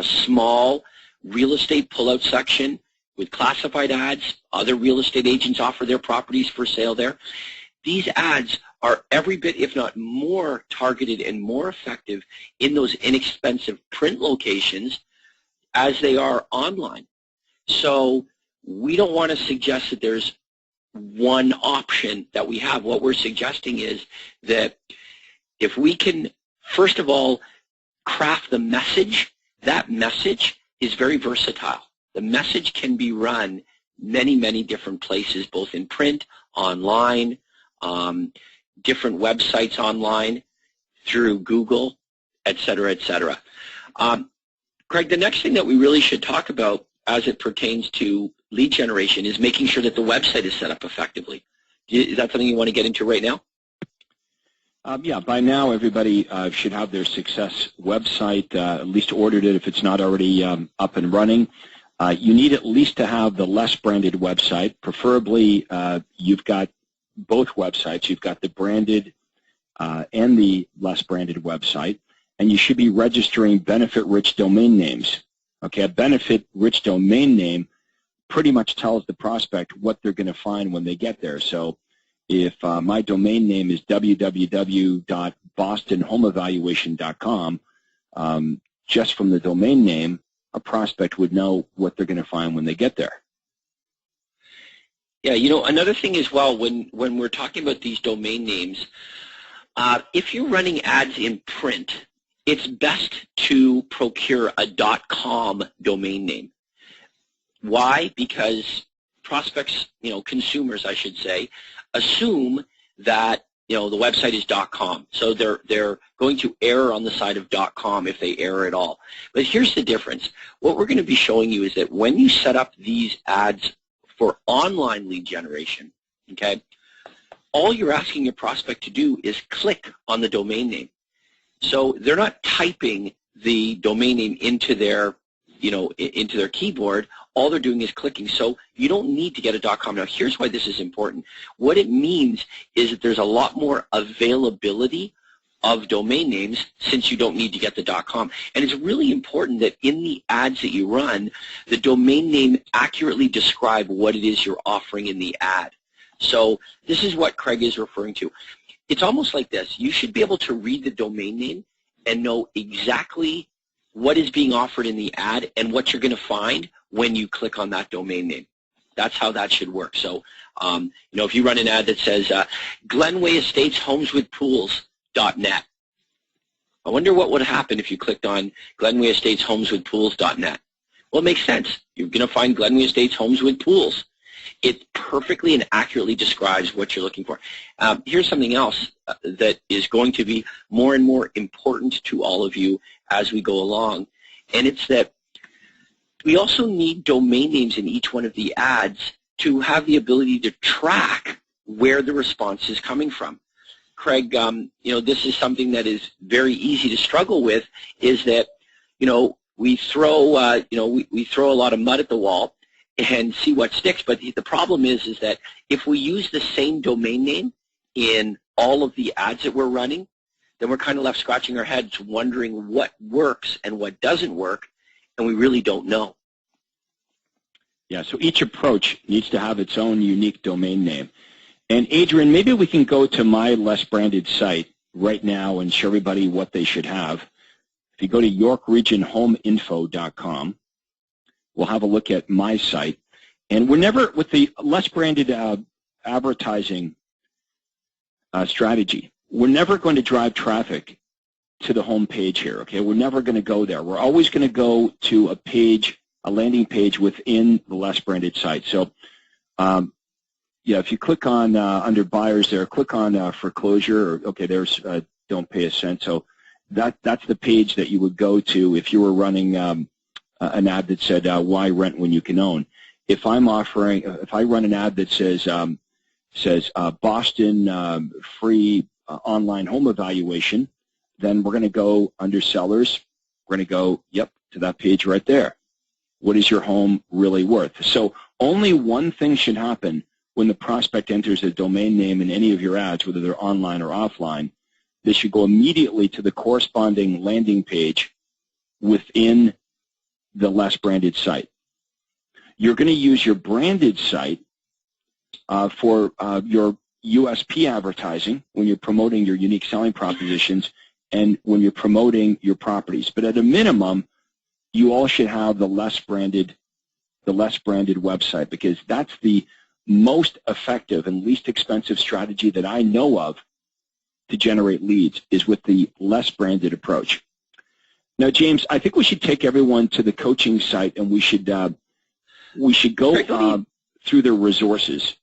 small real estate pullout section with classified ads. Other real estate agents offer their properties for sale there. These ads are every bit, if not more, targeted and more effective in those inexpensive print locations as they are online. So we don't want to suggest that there's one option that we have. What we're suggesting is that if we can, first of all, craft the message, that message is very versatile. The message can be run many, many different places, both in print, online, different websites online, through Google, et cetera, et cetera. Craig, the next thing that we really should talk about as it pertains to lead generation is making sure that the website is set up effectively. Is that something you want to get into right now? Yeah, by now everybody should have their success website, at least ordered it if it's not already up and running. You need at least to have the less branded website. Preferably you've got both websites. You've got the branded and the less branded website, and you should be registering benefit-rich domain names. Okay, a benefit-rich domain name pretty much tells the prospect what they're going to find when they get there. So if my domain name is www.bostonhomeevaluation.com, just from the domain name, a prospect would know what they're going to find when they get there. Yeah, another thing as well, when we're talking about these domain names, if you're running ads in print, it's best to procure a .com domain name. Why? Because prospects, consumers, I should say, assume that the website is .com. So they're going to err on the side of .com if they err at all. But here's the difference. What we're going to be showing you is that when you set up these ads for online lead generation, okay, all you're asking your prospect to do is click on the domain name. So they're not typing the domain name into their keyboard. All they're doing is clicking. So you don't need to get a .com. Now, here's why this is important. What it means is that there's a lot more availability of domain names since you don't need to get the .com. And it's really important that in the ads that you run, the domain name accurately describe what it is you're offering in the ad. So this is what Craig is referring to. It's almost like this. You should be able to read the domain name and know exactly what is being offered in the ad and what you're going to find when you click on that domain name. That's how that should work. So, if you run an ad that says Glenway Estates Homes with Pools.net, I wonder what would happen if you clicked on Glenway Estates Homes with Pools.net. Well, it makes sense. You're going to find Glenway Estates Homes with Pools. It perfectly and accurately describes what you're looking for. Here's something else that is going to be more and more important to all of you as we go along, and it's that we also need domain names in each one of the ads to have the ability to track where the response is coming from. Craig, this is something that is very easy to struggle with, is that, we throw, we throw a lot of mud at the wall and see what sticks. But the problem is that if we use the same domain name in all of the ads that we're running, then we're kind of left scratching our heads wondering what works and what doesn't work, and we really don't know. Yeah, so each approach needs to have its own unique domain name. And Adrian, maybe we can go to my less branded site right now and show everybody what they should have. If you go to YorkRegionHomeInfo.com, we'll have a look at my site. And we're never, with the less branded advertising strategy, we're never going to drive traffic to the home page here, okay? We're never going to go there. We're always going to go to a page, a landing page within the less branded site. So, yeah, if you click on under buyers there, click on foreclosure, or, okay, there's don't pay a cent. So that's the page that you would go to if you were running an ad that said, why rent when you can own? If I'm offering, if I run an ad that says Boston free online home evaluation, then we're going to go under sellers. We're going to go, yep, to that page right there. What is your home really worth? So only one thing should happen when the prospect enters a domain name in any of your ads, whether they're online or offline. They should go immediately to the corresponding landing page within the less branded site. You're going to use your branded site for your USP advertising when you're promoting your unique selling propositions and when you're promoting your properties. But at a minimum, you all should have the less branded website, because that's the most effective and least expensive strategy that I know of to generate leads, is with the less branded approach. Now, James, I think we should take everyone to the coaching site, and we should go through their resources.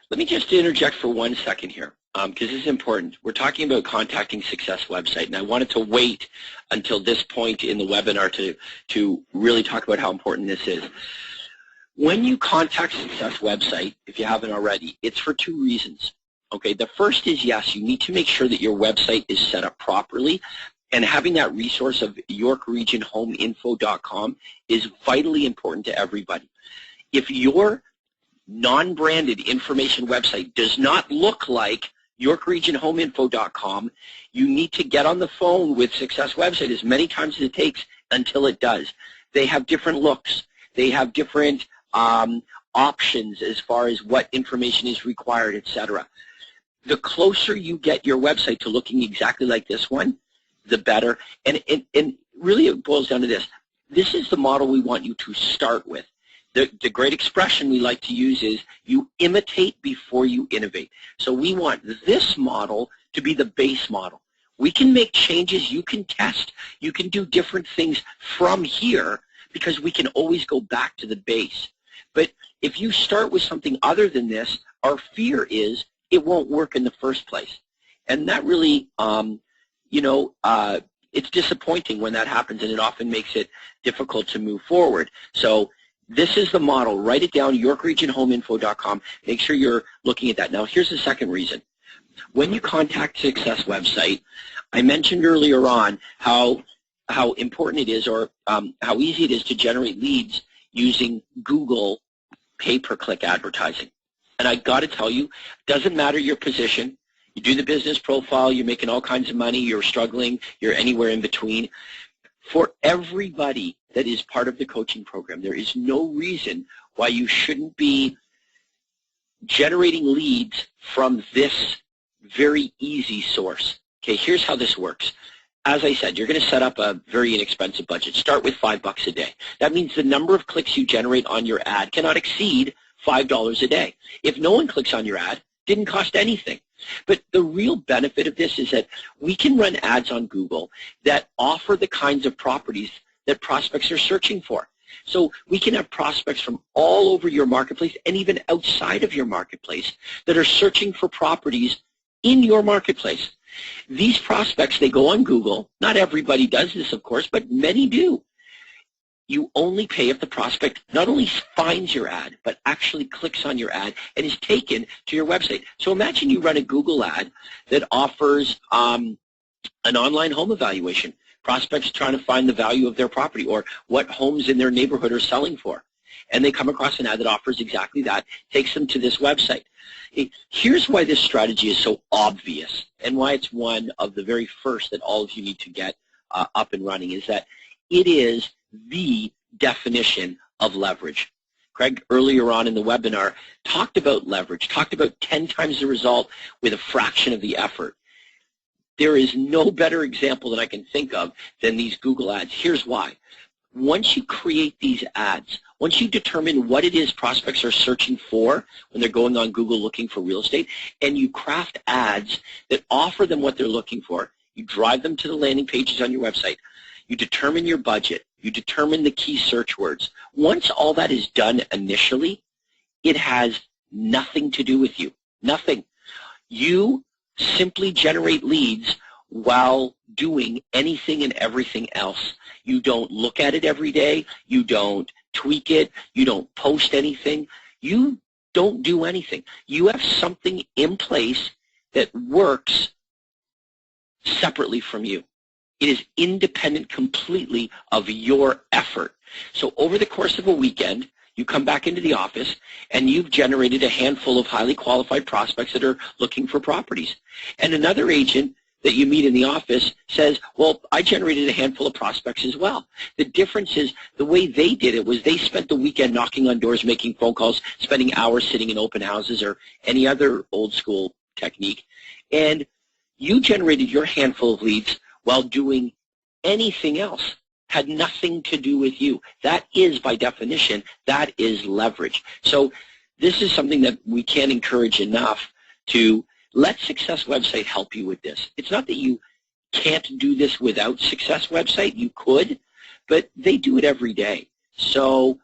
Let me just interject for 1 second here, because this is important. We're talking about contacting Success website, and I wanted to wait until this point in the webinar to really talk about how important this is. When you contact Success website, if you haven't already, it's for 2 reasons. Okay, the first is, yes, you need to make sure that your website is set up properly, and having that resource of YorkRegionHomeInfo.com is vitally important to everybody. If your non-branded information website does not look like YorkRegionHomeInfo.com, you need to get on the phone with Success website as many times as it takes until it does. They have different looks. They have different options as far as what information is required, etc. The closer you get your website to looking exactly like this one, the better. And really it boils down to this. This is the model we want you to start with. The great expression we like to use is you imitate before you innovate. So we want this model to be the base model. We can make changes, you can test, you can do different things from here, because we can always go back to the base. But if you start with something other than this, our fear is it won't work in the first place. And that really, it's disappointing when that happens, and it often makes it difficult to move forward. So this is the model. Write it down, YorkRegionHomeInfo.com. Make sure you're looking at that. Now, here's the second reason. When you contact Success website, I mentioned earlier on how important it is, or how easy it is to generate leads using Google pay-per-click advertising. And I got to tell you, doesn't matter your position. You do the business profile, you're making all kinds of money, you're struggling, you're anywhere in between. For everybody that is part of the coaching program, there is no reason why you shouldn't be generating leads from this very easy source. Okay, here's how this works. As I said, you're going to set up a very inexpensive budget. Start with $5 a day. That means the number of clicks you generate on your ad cannot exceed $5 a day. If no one clicks on your ad, it didn't cost anything. But the real benefit of this is that we can run ads on Google that offer the kinds of properties that prospects are searching for. So we can have prospects from all over your marketplace and even outside of your marketplace that are searching for properties in your marketplace. These prospects, they go on Google. Not everybody does this, of course, but many do. You only pay if the prospect not only finds your ad, but actually clicks on your ad and is taken to your website. So imagine you run a Google ad that offers an online home evaluation. Prospects trying to find the value of their property or what homes in their neighborhood are selling for. And they come across an ad that offers exactly that, takes them to this website. Here's why this strategy is so obvious and why it's one of the very first that all of you need to get up and running, is that it is the definition of leverage. Craig, earlier on in the webinar, talked about leverage, talked about 10 times the result with a fraction of the effort. There is no better example that I can think of than these Google ads. Here's why. Once you create these ads, once you determine what it is prospects are searching for when they're going on Google looking for real estate, and you craft ads that offer them what they're looking for, you drive them to the landing pages on your website, you determine your budget, you determine the key search words. Once all that is done initially, it has nothing to do with you. Nothing. You simply generate leads while doing anything and everything else. You don't look at it every day. You don't tweak it. You don't post anything. You don't do anything. You have something in place that works separately from you. It is independent completely of your effort. So over the course of a weekend, you come back into the office and you've generated a handful of highly qualified prospects that are looking for properties. And another agent that you meet in the office says, well, I generated a handful of prospects as well. The difference is the way they did it was they spent the weekend knocking on doors, making phone calls, spending hours sitting in open houses or any other old school technique. And you generated your handful of leads while doing anything else. Had nothing to do with you. That is, by definition, that is leverage. So this is something that we can't encourage enough to let Success Website help you with this. It's not that you can't do this without Success Website. You could, but they do it every day. So,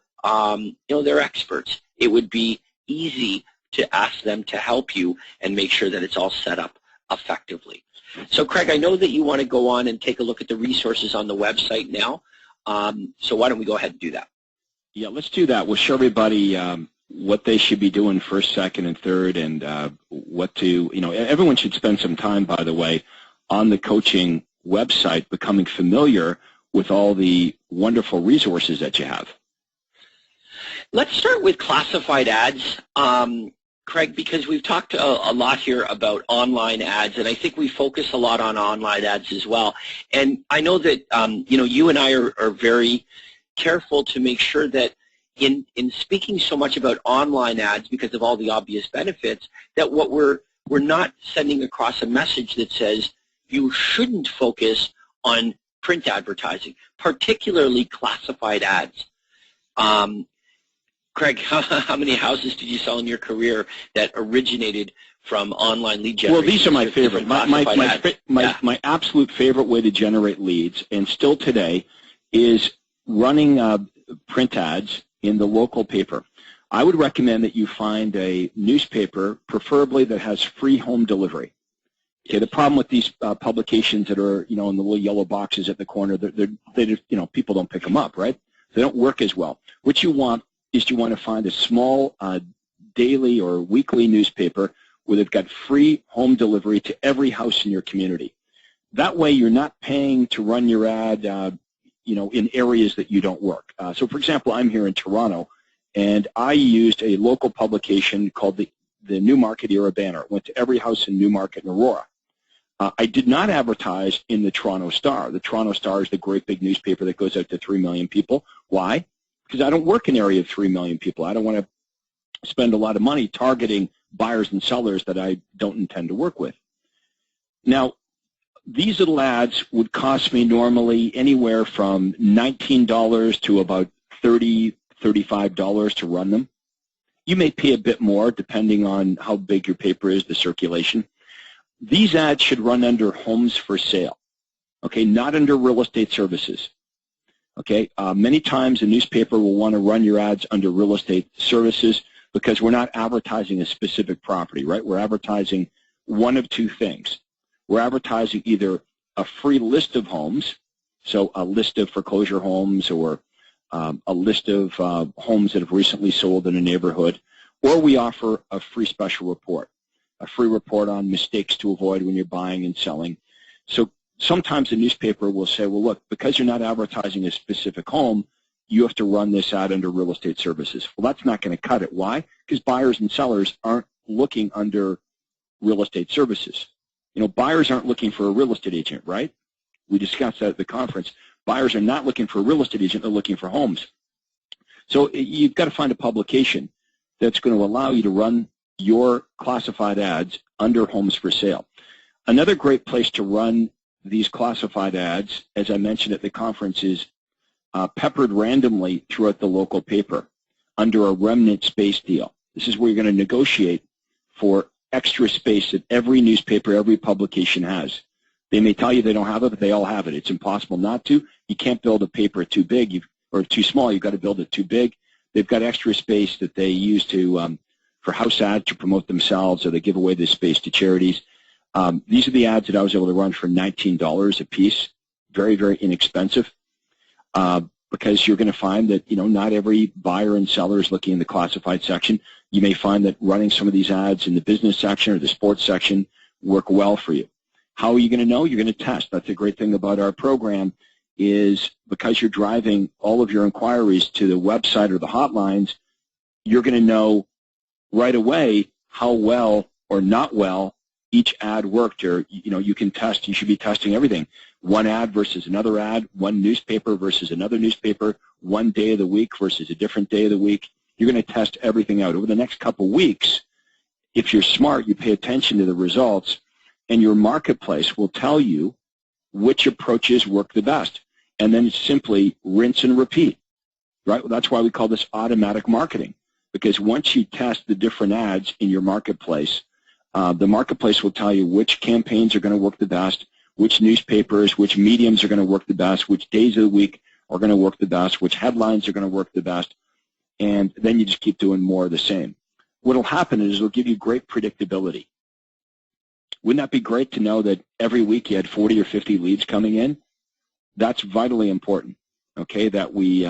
they're experts. It would be easy to ask them to help you and make sure that it's all set up effectively. So, Craig, I know that you want to go on and take a look at the resources on the website now. So why don't we go ahead and do that? Yeah, let's do that. We'll show everybody what they should be doing first, second, and third, and what to, everyone should spend some time, by the way, on the coaching website becoming familiar with all the wonderful resources that you have. Let's start with classified ads. Craig, because we've talked a lot here about online ads, and I think we focus a lot on online ads as well. And I know that, you and I are very careful to make sure that in speaking so much about online ads because of all the obvious benefits, that what we're not sending across a message that says you shouldn't focus on print advertising, particularly classified ads. Craig, how many houses did you sell in your career that originated from online lead generation? Well, these are my favorite. My absolute favorite way to generate leads, and still today, is running print ads in the local paper. I would recommend that you find a newspaper, preferably that has free home delivery. Okay, the problem with these publications that are, in the little yellow boxes at the corner, they just, people don't pick them up, right? They don't work as well. What you want is you want to find a small daily or weekly newspaper where they've got free home delivery to every house in your community. That way you're not paying to run your ad, in areas that you don't work. So, for example, I'm here in Toronto, and I used a local publication called the Newmarket Era Banner. It went to every house in Newmarket and Aurora. I did not advertise in the Toronto Star. The Toronto Star is the great big newspaper that goes out to 3 million people. Why? Because I don't work in an area of 3 million people. I don't want to spend a lot of money targeting buyers and sellers that I don't intend to work with. Now, these little ads would cost me normally anywhere from $19 to about $30, $35 to run them. You may pay a bit more depending on how big your paper is, the circulation. These ads should run under homes for sale, okay, not under real estate services. Okay, many times a newspaper will want to run your ads under real estate services because we're not advertising a specific property, right? We're advertising one of two things. We're advertising either a free list of homes, so a list of foreclosure homes or a list of homes that have recently sold in a neighborhood, or we offer a free special report, a free report on mistakes to avoid when you're buying and selling. So sometimes the newspaper will say, well, look, because you're not advertising a specific home, you have to run this ad under real estate services. Well, that's not going to cut it. Why? Because buyers and sellers aren't looking under real estate services. Buyers aren't looking for a real estate agent, right? We discussed that at the conference. Buyers are not looking for a real estate agent. They're looking for homes. So you've got to find a publication that's going to allow you to run your classified ads under homes for sale. Another great place to run these classified ads, as I mentioned at the conference, is peppered randomly throughout the local paper under a remnant space deal. This is where you're going to negotiate for extra space that every newspaper, every publication has. They may tell you they don't have it, but they all have it. It's impossible not to. You can't build a paper too big or too small. You've got to build it too big. They've got extra space that they use to for house ads to promote themselves, or they give away this space to charities. These are the ads that I was able to run for $19 a piece, very, very inexpensive, because you're going to find that, not every buyer and seller is looking in the classified section. You may find that running some of these ads in the business section or the sports section work well for you. How are you going to know? You're going to test. That's the great thing about our program, is because you're driving all of your inquiries to the website or the hotlines, you're going to know right away how well or not well each ad worked. Or you can test. You should be testing everything. One ad versus another ad, one newspaper versus another newspaper, one day of the week versus a different day of the week. You're going to test everything out. Over the next couple weeks, if you're smart, you pay attention to the results, and your marketplace will tell you which approaches work the best. And then simply rinse and repeat, right? Well, that's why we call this automatic marketing, because once you test the different ads in your marketplace, the marketplace will tell you which campaigns are going to work the best, which newspapers, which mediums are going to work the best, which days of the week are going to work the best, which headlines are going to work the best, and then you just keep doing more of the same. What will happen is it'll give you great predictability. Wouldn't that be great to know that every week you had 40 or 50 leads coming in? That's vitally important, okay, that we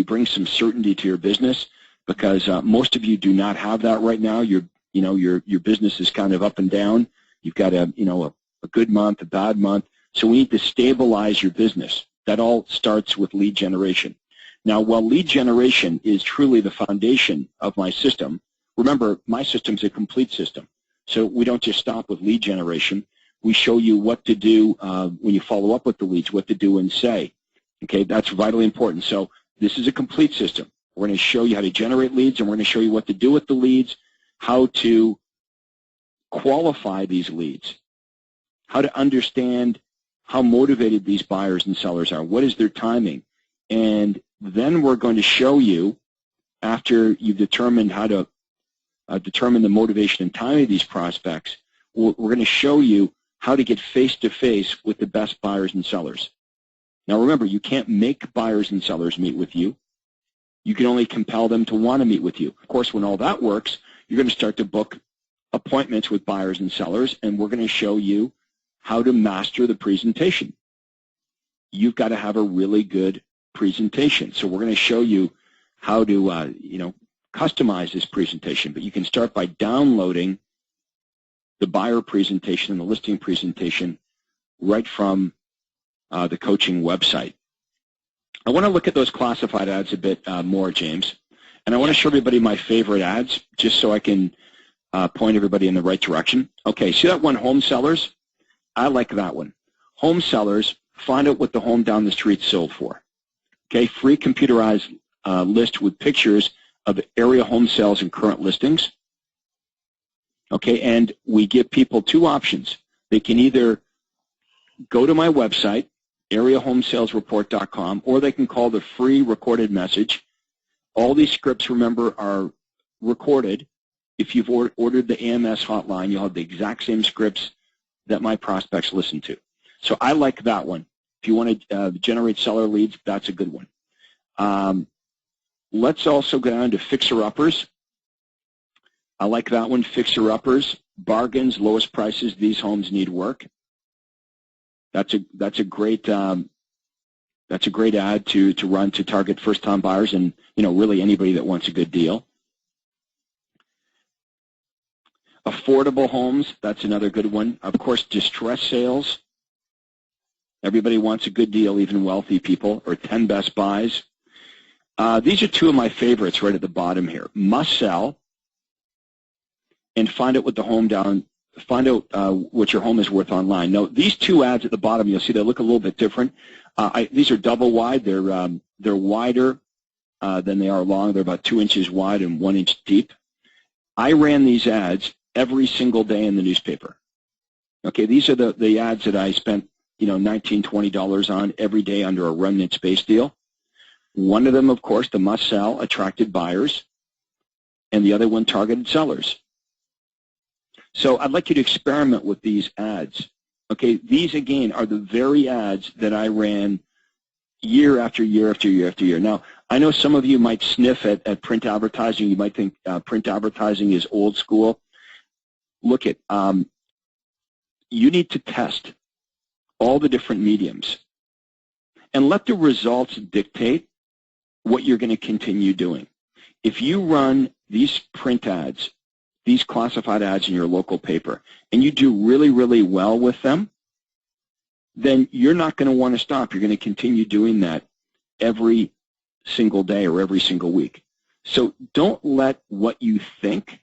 bring some certainty to your business, because most of you do not have that right now. Your business is kind of up and down. You've got a good month, a bad month. So we need to stabilize your business. That all starts with lead generation. Now, while lead generation is truly the foundation of my system, remember, my system is a complete system. So we don't just stop with lead generation. We show you what to do when you follow up with the leads, what to do and say. Okay, that's vitally important. So this is a complete system. We're going to show you how to generate leads, and we're going to show you what to do with the leads, how to qualify these leads, how to understand how motivated these buyers and sellers are, what is their timing. And then we're going to show you, after you've determined how to determine the motivation and timing of these prospects, we're going to show you how to get face-to-face with the best buyers and sellers. Now remember, you can't make buyers and sellers meet with you. You can only compel them to want to meet with you. Of course, when all that works, you're going to start to book appointments with buyers and sellers, and we're going to show you how to master the presentation. You've got to have a really good presentation. So we're going to show you how to, customize this presentation. But you can start by downloading the buyer presentation and the listing presentation right from the coaching website. I want to look at those classified ads a bit more, James. And I want to show everybody my favorite ads, just so I can point everybody in the right direction. Okay, see that one, home sellers? I like that one. Home sellers, find out what the home down the street sold for. Okay, free computerized list with pictures of area home sales and current listings. Okay, and we give people two options. They can either go to my website, areahomesalesreport.com, or they can call the free recorded message. All these scripts, remember, are recorded. If you've ordered the AMS hotline, you'll have the exact same scripts that my prospects listen to. So I like that one. If you want to generate seller leads, that's a good one. Let's also go down to fixer-uppers. I like that one, fixer-uppers, bargains, lowest prices, these homes need work. That's a great ad to run to target first-time buyers and really anybody that wants a good deal. Affordable homes, that's another good one. Of course, distress sales. Everybody wants a good deal, even wealthy people, or 10 best buys. These are two of my favorites right at the bottom here. Must sell, and find out what the home down. Find out what your home is worth online. Now, these two ads at the bottom, you'll see they look a little bit different. These are double wide. They're wider than they are long. They're about 2 inches wide and 1 inch deep. I ran these ads every single day in the newspaper. Okay, these are the ads that I spent, $19, $20 on every day under a remnant space deal. One of them, of course, the must sell, attracted buyers, and the other one targeted sellers. So I'd like you to experiment with these ads. Okay, these again are the very ads that I ran year after year after year after year. Now, I know some of you might sniff at print advertising. You might think print advertising is old school. Look at, you need to test all the different mediums and let the results dictate what you're going to continue doing. If you run these print ads, these classified ads in your local paper, and you do really, really well with them, then you're not going to want to stop. You're going to continue doing that every single day or every single week. So don't let what you think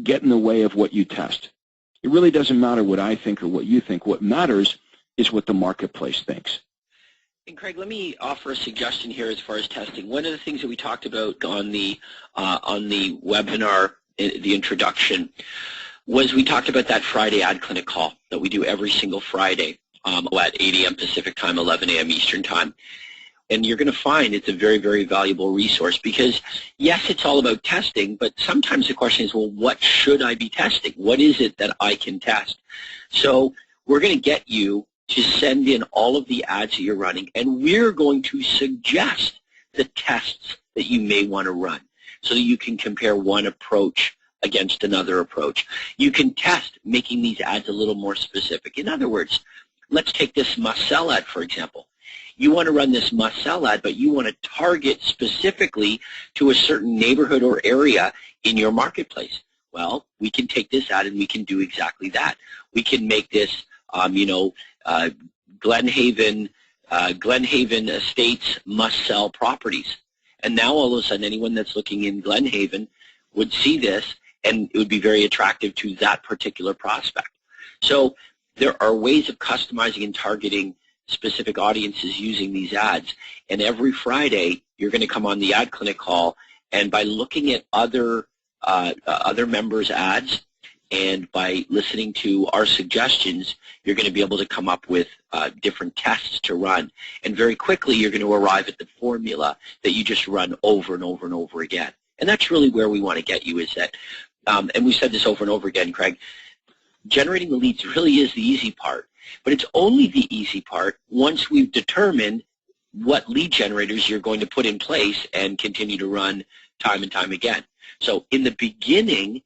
get in the way of what you test. It really doesn't matter what I think or what you think. What matters is what the marketplace thinks. And Craig, let me offer a suggestion here as far as testing. One of the things that we talked about on the webinar, the introduction, was we talked about that Friday ad clinic call that we do every single Friday at 8 a.m. Pacific time, 11 a.m. Eastern time. And you're going to find it's a very, very valuable resource because, yes, it's all about testing, but sometimes the question is, well, what should I be testing? What is it that I can test? So we're going to get you to send in all of the ads that you're running, and we're going to suggest the tests that you may want to run so that you can compare one approach against another approach. You can test making these ads a little more specific. In other words, let's take this must-sell ad, for example. You want to run this must-sell ad, but you want to target specifically to a certain neighborhood or area in your marketplace. Well, we can take this ad and we can do exactly that. We can make this, Glenhaven Estates must-sell properties. And now all of a sudden anyone that's looking in Glenhaven would see this and it would be very attractive to that particular prospect. So there are ways of customizing and targeting specific audiences using these ads. And every Friday you're going to come on the ad clinic call, and by looking at other members' ads and by listening to our suggestions, you're going to be able to come up with different tests to run. And very quickly you're going to arrive at the formula that you just run over and over and over again. And that's really where we want to get you, is that, and we've said this over and over again, Craig, generating the leads really is the easy part. But it's only the easy part once we've determined what lead generators you're going to put in place and continue to run time and time again. So in the beginning,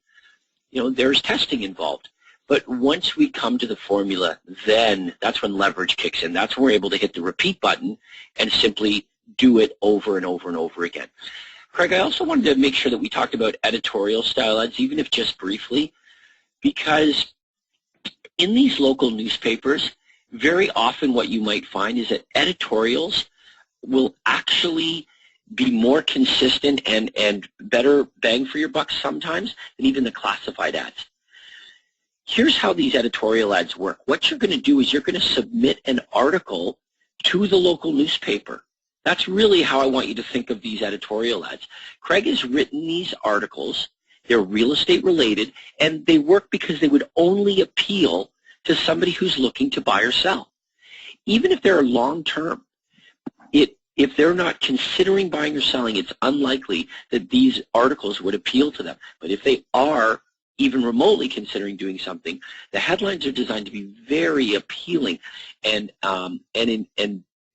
there's testing involved. But once we come to the formula, then that's when leverage kicks in. That's when we're able to hit the repeat button and simply do it over and over and over again. Craig, I also wanted to make sure that we talked about editorial style ads, even if just briefly, because in these local newspapers, very often what you might find is that editorials will actually be more consistent and better bang for your buck sometimes than even the classified ads. Here's how these editorial ads work. What you're going to do is you're going to submit an article to the local newspaper. That's really how I want you to think of these editorial ads. Craig has written these articles. They're real estate related, and they work because they would only appeal to somebody who's looking to buy or sell. Even if they're long-term, if they're not considering buying or selling, it's unlikely that these articles would appeal to them. But if they are even remotely considering doing something, the headlines are designed to be very appealing. And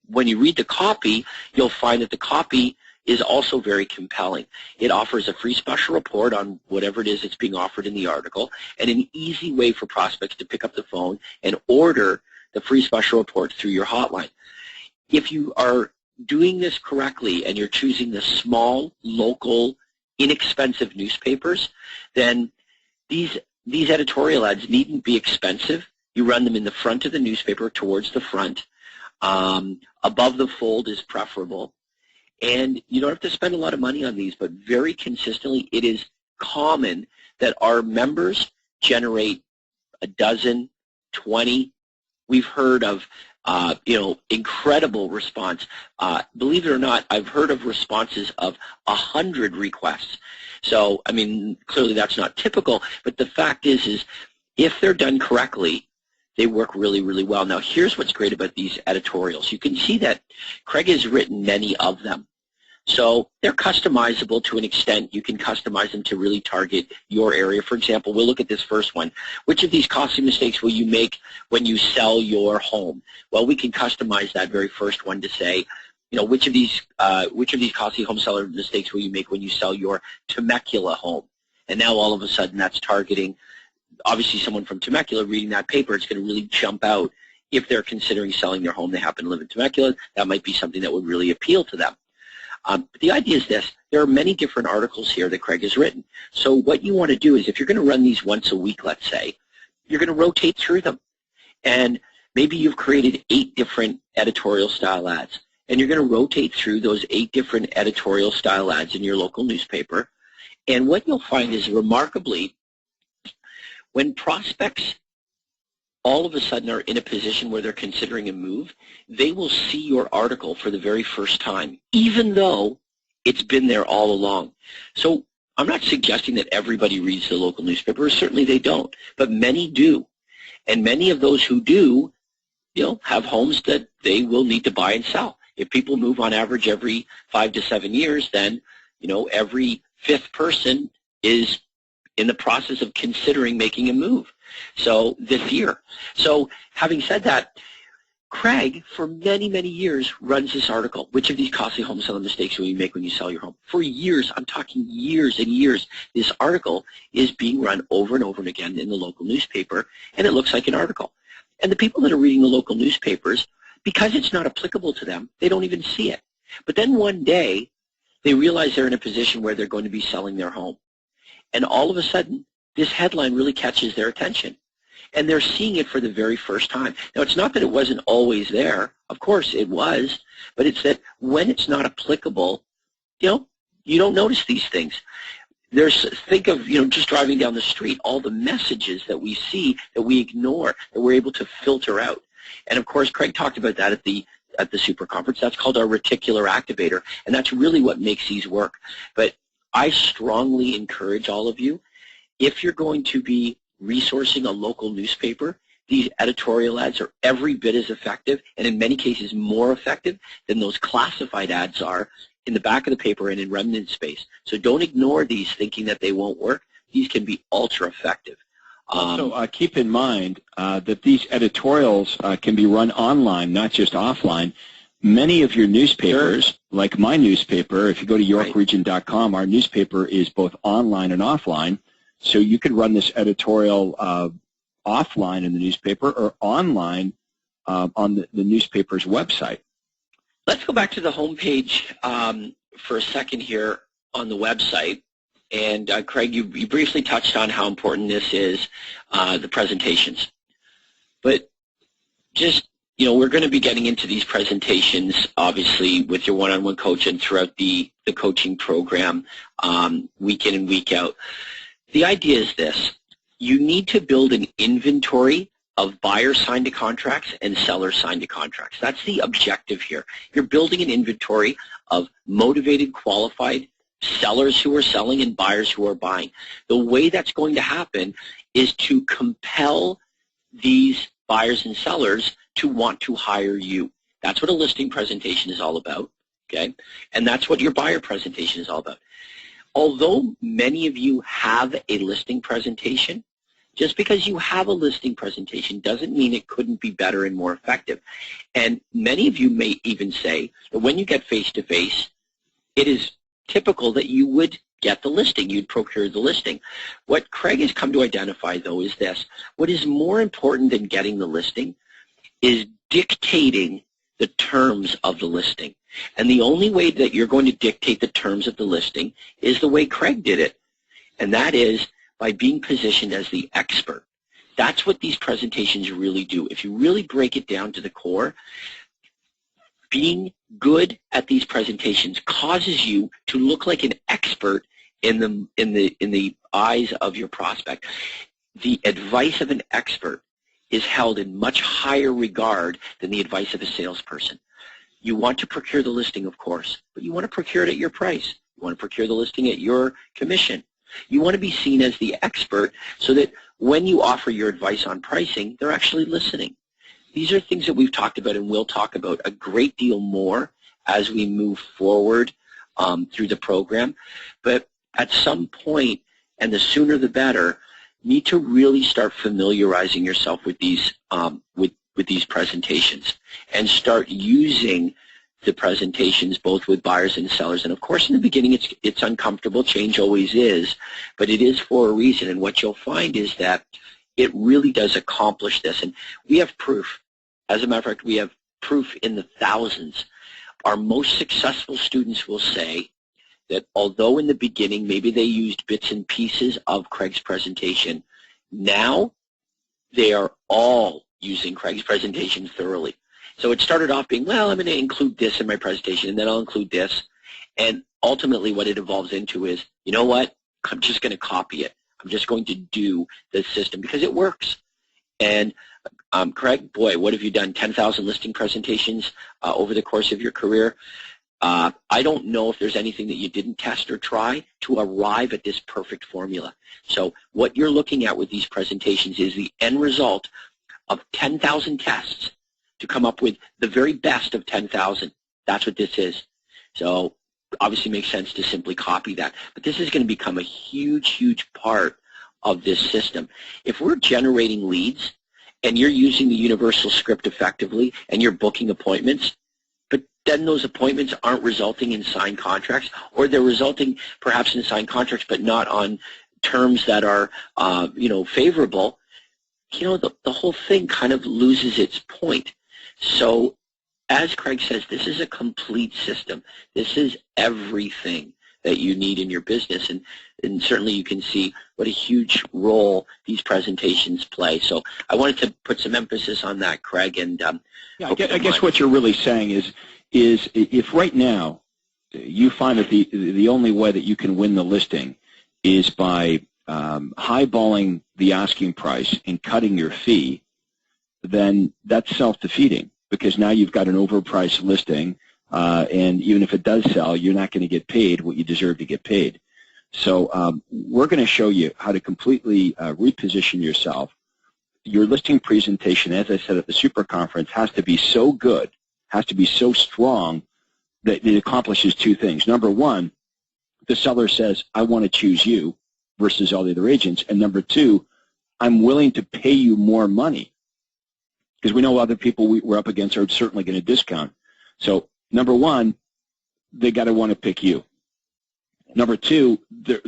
when you read the copy, you'll find that the copy is also very compelling. It offers a free special report on whatever it is that's being offered in the article, and an easy way for prospects to pick up the phone and order the free special report through your hotline. If you are doing this correctly and you're choosing the small, local, inexpensive newspapers, then these editorial ads needn't be expensive. You run them in the front of the newspaper, towards the front. Above the fold is preferable. And you don't have to spend a lot of money on these, but very consistently it is common that our members generate a dozen, 20. We've heard of Incredible response. Believe it or not, I've heard of responses of 100 requests. So, I mean, clearly that's not typical, but the fact is if they're done correctly, they work really, really well. Now, here's what's great about these editorials. You can see that Craig has written many of them. So they're customizable to an extent. You can customize them to really target your area. For example, we'll look at this first one. Which of these costly mistakes will you make when you sell your home? Well, we can customize that very first one to say, which of these costly home seller mistakes will you make when you sell your Temecula home? And now all of a sudden that's targeting, obviously someone from Temecula reading that paper, it's going to really jump out. If they're considering selling their home, they happen to live in Temecula, that might be something that would really appeal to them. But the idea is this. There are many different articles here that Craig has written. So what you want to do is if you're going to run these once a week, let's say, you're going to rotate through them. And maybe you've created 8 different editorial style ads. And you're going to rotate through those 8 different editorial style ads in your local newspaper. And what you'll find is remarkably, when prospects all of a sudden are in a position where they're considering a move, they will see your article for the very first time, even though it's been there all along. So I'm not suggesting that everybody reads the local newspaper. Certainly they don't, but many do. And many of those who do, have homes that they will need to buy and sell. If people move on average every 5 to 7 years, then, every 5th person is in the process of considering making a move. So this year. So having said that, Craig, for many, many years, runs this article. Which of these costly home selling mistakes will you make when you sell your home? For years, I'm talking years and years, this article is being run over and over and again in the local newspaper, and it looks like an article. And the people that are reading the local newspapers, because it's not applicable to them, they don't even see it. But then one day, they realize they're in a position where they're going to be selling their home. And all of a sudden, this headline really catches their attention. And they're seeing it for the very first time. Now, it's not that it wasn't always there. Of course, it was. But it's that when it's not applicable, you don't notice these things. Think of, just driving down the street, all the messages that we see that we ignore, that we're able to filter out. And, of course, Craig talked about that at the Super Conference. That's called our reticular activator. And that's really what makes these work. But I strongly encourage all of you, if you're going to be resourcing a local newspaper, these editorial ads are every bit as effective, and in many cases more effective than those classified ads are in the back of the paper and in remnant space. So don't ignore these thinking that they won't work. These can be ultra effective. Also, keep in mind that these editorials can be run online, not just offline. Many of your newspapers, like my newspaper, if you go to yorkregion.com, our newspaper is both online and offline. So you could run this editorial offline in the newspaper or online on the newspaper's website. Let's go back to the homepage for a second here on the website. And Craig, you briefly touched on how important this is, the presentations. But just, we're going to be getting into these presentations, obviously, with your one-on-one coach and throughout the coaching program, week in and week out. The idea is this. You need to build an inventory of buyers signed to contracts and sellers signed to contracts. That's the objective here. You're building an inventory of motivated, qualified sellers who are selling and buyers who are buying. The way that's going to happen is to compel these buyers and sellers to want to hire you. That's what a listing presentation is all about, okay? And that's what your buyer presentation is all about. Although many of you have a listing presentation, just because you have a listing presentation doesn't mean it couldn't be better and more effective. And many of you may even say that when you get face-to-face, it is typical that you would get the listing, you'd procure the listing. What Craig has come to identify, though, is this. What is more important than getting the listing is dictating the terms of the listing. And the only way that you're going to dictate the terms of the listing is the way Craig did it, and that is by being positioned as the expert. That's what these presentations really do. If you really break it down to the core, being good at these presentations causes you to look like an expert in the eyes of your prospect. The advice of an expert is held in much higher regard than the advice of a salesperson. You want to procure the listing, of course, but you want to procure it at your price. You want to procure the listing at your commission. You want to be seen as the expert so that when you offer your advice on pricing, they're actually listening. These are things that we've talked about and will talk about a great deal more as we move forward through the program. But at some point, and the sooner the better, you need to really start familiarizing yourself with these with these presentations and start using the presentations both with buyers and sellers. And of course, in the beginning, it's uncomfortable. Change always is, but it is for a reason. And what you'll find is that it really does accomplish this. And we have proof. As a matter of fact, we have proof in the thousands. Our most successful students will say that although in the beginning maybe they used bits and pieces of Craig's presentation, now they are all using Craig's presentation thoroughly. So it started off being, well, I'm going to include this in my presentation, and then I'll include this. And ultimately what it evolves into is, you know what, I'm just going to copy it. I'm just going to do the system because it works. And Craig, boy, what have you done? 10,000 listing presentations over the course of your career. I don't know if there's anything that you didn't test or try to arrive at this perfect formula. So what you're looking at with these presentations is the end result of 10,000 tests to come up with the very best of 10,000. That's what this is. So obviously it makes sense to simply copy that. But this is going to become a huge, huge part of this system. If we're generating leads and you're using the universal script effectively and you're booking appointments, but then those appointments aren't resulting in signed contracts, or they're resulting perhaps in signed contracts but not on terms that are favorable, the whole thing kind of loses its point. So as Craig says, this is a complete system. This is everything that you need in your business, and certainly you can see what a huge role these presentations play. So I wanted to put some emphasis on that, Craig. And I guess what you're really saying is if right now you find that the only way that you can win the listing is by highballing the asking price and cutting your fee, then that's self-defeating, because now you've got an overpriced listing, and even if it does sell, you're not going to get paid what you deserve to get paid. So we're going to show you how to completely reposition yourself. Your listing presentation, as I said at the Super Conference, has to be so good, has to be so strong that it accomplishes two things. Number one, the seller says, I want to choose you versus all the other agents. And number two, I'm willing to pay you more money, because we know other people we're up against are certainly going to discount. So number one, they got to want to pick you. Number two,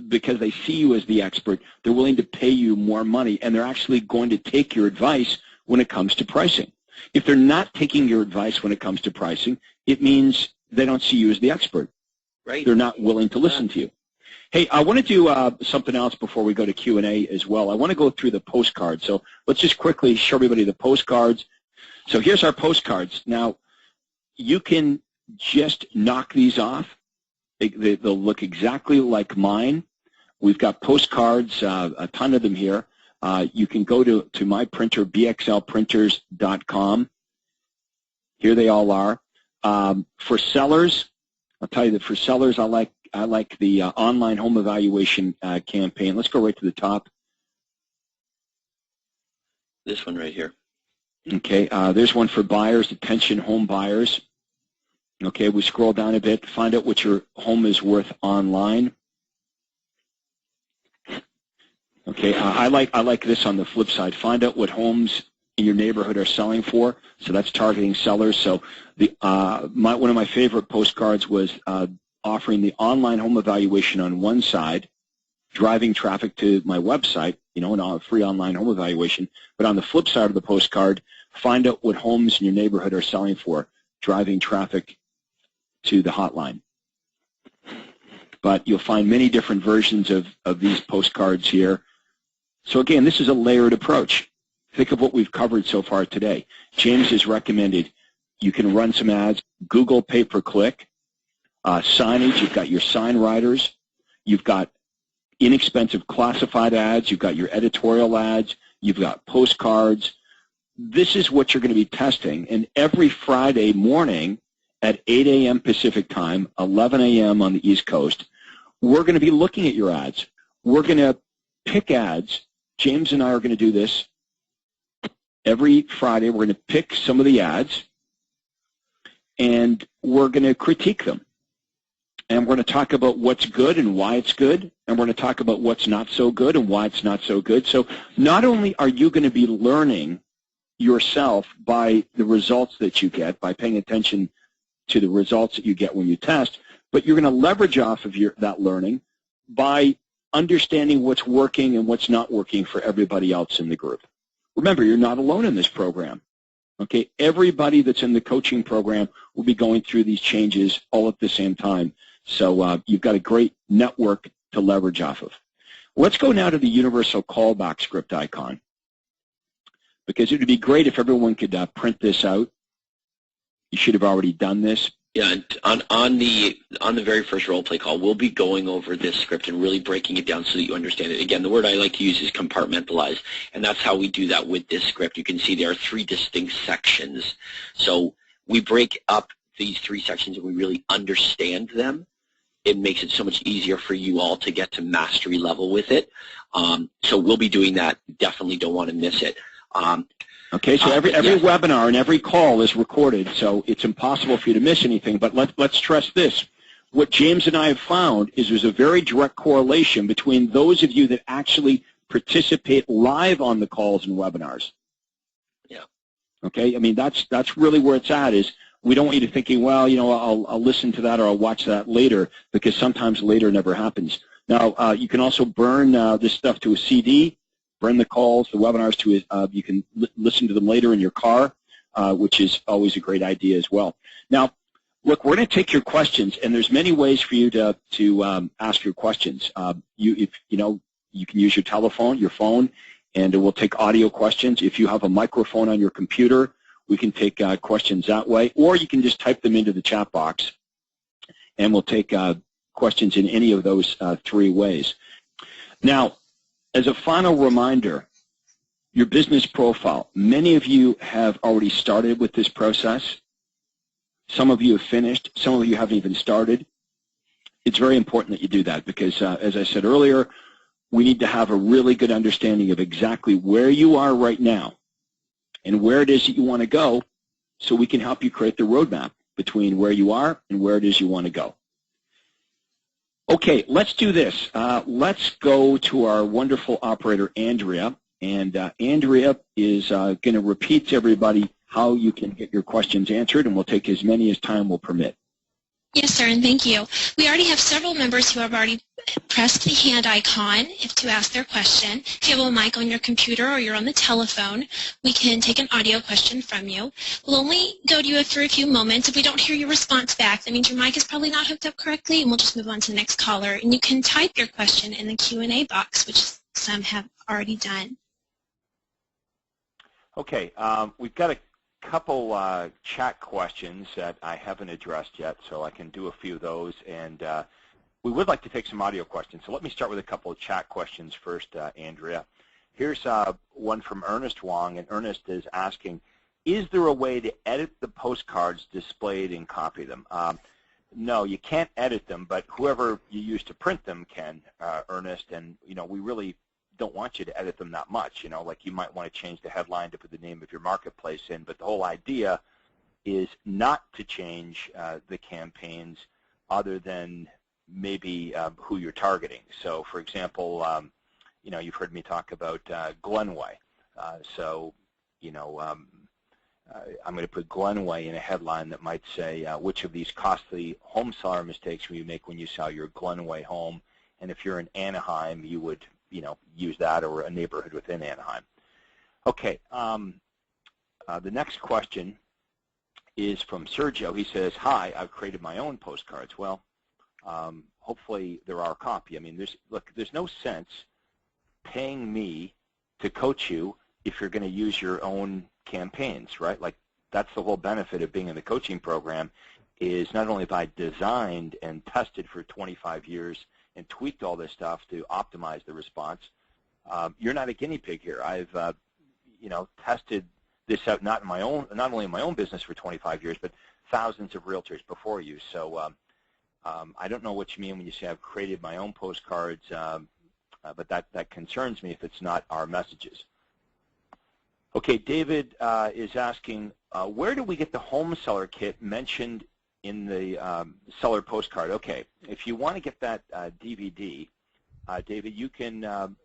because they see you as the expert, they're willing to pay you more money, and they're actually going to take your advice when it comes to pricing. If they're not taking your advice when it comes to pricing, it means they don't see you as the expert. Right. They're not willing to listen to you. Hey, I want to do something else before we go to Q&A as well. I want to go through the postcards. So let's just quickly show everybody the postcards. So here's our postcards. Now, you can just knock these off. They'll look exactly like mine. We've got postcards, a ton of them here. You can go to my printer, bxlprinters.com. Here they all are. For sellers, I'll tell you that for sellers, I like the online home evaluation campaign. Let's go right to the top. This one right here. Okay, there's one for buyers, attention home buyers. Okay, we scroll down a bit, find out what your home is worth online. Okay, I like this on the flip side. Find out what homes in your neighborhood are selling for. So that's targeting sellers. So one of my favorite postcards was offering the online home evaluation on one side, driving traffic to my website, and a free online home evaluation. But on the flip side of the postcard, find out what homes in your neighborhood are selling for, driving traffic to the hotline. But you'll find many different versions of these postcards here. So again, this is a layered approach. Think of what we've covered so far today. James has recommended you can run some ads, Google pay-per-click, signage, you've got your sign writers, you've got inexpensive classified ads, you've got your editorial ads, you've got postcards, this is what you're going to be testing. And every Friday morning at 8 a.m. Pacific time, 11 a.m. on the East Coast, we're going to be looking at your ads. We're going to pick ads. James and I are going to do this every Friday. We're going to pick some of the ads, and we're going to critique them. And we're going to talk about what's good and why it's good, and we're going to talk about what's not so good and why it's not so good. So not only are you going to be learning yourself by the results that you get, by paying attention to the results that you get when you test, but you're going to leverage off of that learning by understanding what's working and what's not working for everybody else in the group. Remember, you're not alone in this program. Okay, everybody that's in the coaching program will be going through these changes all at the same time. So you've got a great network to leverage off of. Let's go now to the universal callback script icon, because it would be great if everyone could print this out. You should have already done this. Yeah, and on the very first role play call, we'll be going over this script and really breaking it down so that you understand it. Again, the word I like to use is compartmentalize, and that's how we do that with this script. You can see there are 3 distinct sections. So we break up these 3 sections and we really understand them. It makes it so much easier for you all to get to mastery level with it. So we'll be doing that. Definitely don't want to miss it. Okay, so every webinar and every call is recorded, so it's impossible for you to miss anything. But let's stress this. What James and I have found is there's a very direct correlation between those of you that actually participate live on the calls and webinars. Yeah. Okay, I mean, that's really where it's at, is we don't want you to thinking, well, you know, I'll listen to that or I'll watch that later, because sometimes later never happens. Now, you can also burn this stuff to a CD. Burn the calls, the webinars to it. You can listen to them later in your car, which is always a great idea as well. Now, look, we're going to take your questions, and there's many ways for you to ask your questions. You can use your telephone, your phone, and we'll take audio questions. If you have a microphone on your computer, we can take questions that way, or you can just type them into the chat box, and we'll take questions in any of those 3 ways. Now, as a final reminder, your business profile. Many of you have already started with this process. Some of you have finished. Some of you haven't even started. It's very important that you do that because, as I said earlier, we need to have a really good understanding of exactly where you are right now and where it is that you want to go, so we can help you create the roadmap between where you are and where it is you want to go. Okay, let's do this. Let's go to our wonderful operator, Andrea. And Andrea is going to repeat to everybody how you can get your questions answered, and we'll take as many as time will permit. Yes, sir, and thank you. We already have several members who have already pressed the hand icon to ask their question. If you have a mic on your computer or you're on the telephone, we can take an audio question from you. We'll only go to you for a few moments. If we don't hear your response back, that means your mic is probably not hooked up correctly, and we'll just move on to the next caller. And you can type your question in the Q&A box, which some have already done. Okay, we've got a couple chat questions that I haven't addressed yet, so I can do a few of those, and we would like to take some audio questions. So let me start with a couple of chat questions first, Andrea. Here's one from Ernest Wong, and Ernest is asking, is there a way to edit the postcards displayed and copy them? No, you can't edit them, but whoever you use to print them can, Ernest, and we really don't want you to edit them that much. Like you might want to change the headline to put the name of your marketplace in, but the whole idea is not to change the campaigns other than maybe who you're targeting. So, for example, you've heard me talk about Glenway. I'm going to put Glenway in a headline that might say, which of these costly home seller mistakes will you make when you sell your Glenway home? And if you're in Anaheim, you would use that, or a neighborhood within Anaheim. Okay, the next question is from Sergio. He says, hi, I've created my own postcards. Well, hopefully there are a copy. I mean, there's no sense paying me to coach you if you're going to use your own campaigns, right? Like, that's the whole benefit of being in the coaching program, is not only have I designed and tested for 25 years and tweaked all this stuff to optimize the response, you're not a guinea pig here. I've tested this out not only in my own business for 25 years, but thousands of realtors before you. So I don't know what you mean when you say I've created my own postcards, but that concerns me if it's not our messages. Okay, David is asking, where do we get the home seller kit mentioned in the seller postcard? Okay, if you want to get that DVD, David, you can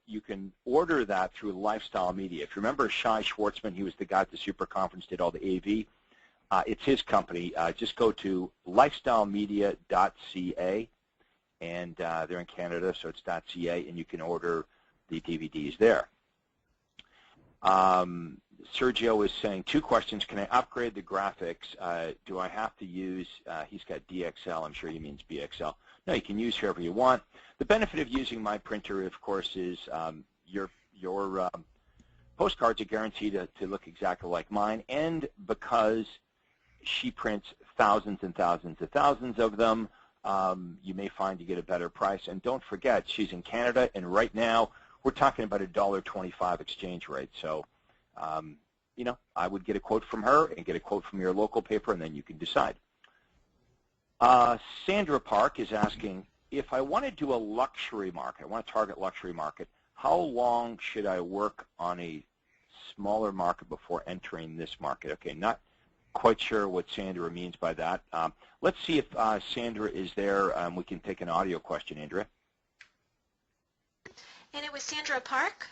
order that through Lifestyle Media. If you remember Shai Schwartzman, he was the guy at the Super Conference, did all the AV. It's his company. Just go to lifestylemedia.ca, and they're in Canada, so it's .ca, and you can order the DVDs there. Sergio is saying, 2 questions. Can I upgrade the graphics? Do I have to use, he's got DXL, I'm sure he means BXL. No, you can use whoever you want. The benefit of using my printer, of course, is your postcards are guaranteed to look exactly like mine, and because she prints thousands and thousands and thousands of them, you may find you get a better price. And don't forget, she's in Canada, and right now we're talking about a $1.25 exchange rate. So, you know, I would get a quote from her and get a quote from your local paper, and then you can decide. Sandra Park is asking, if I want to do a luxury market, I want to target luxury market, how long should I work on a smaller market before entering this market? Okay, not quite sure what Sandra means by that. Let's see if Sandra is there. We can take an audio question, Andrea. And it was Sandra Park?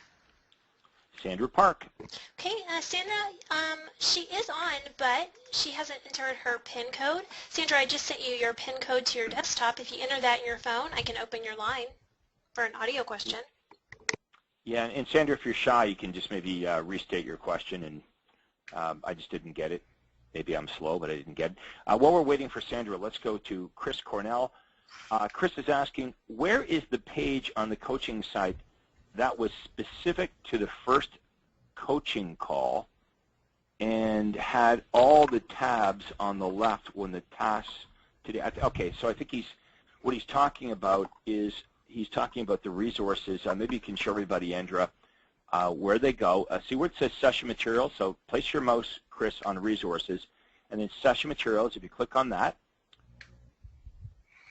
Sandra Park. Okay, Sandra, she is on, but she hasn't entered her PIN code. Sandra, I just sent you your PIN code to your desktop. If you enter that in your phone, I can open your line for an audio question. Yeah, and Sandra, if you're shy, you can just maybe restate your question, and I just didn't get it. Maybe I'm slow, but I didn't get it. While we're waiting for Sandra, let's go to Chris Cornell. Chris is asking, where is the page on the coaching site that was specific to the first coaching call and had all the tabs on the left when the tasks today? Okay, so I think what he's talking about is he's talking about the resources. Maybe you can show everybody, Andrea, where they go. See where it says session materials? So place your mouse, Chris, on resources, and then session materials. If you click on that,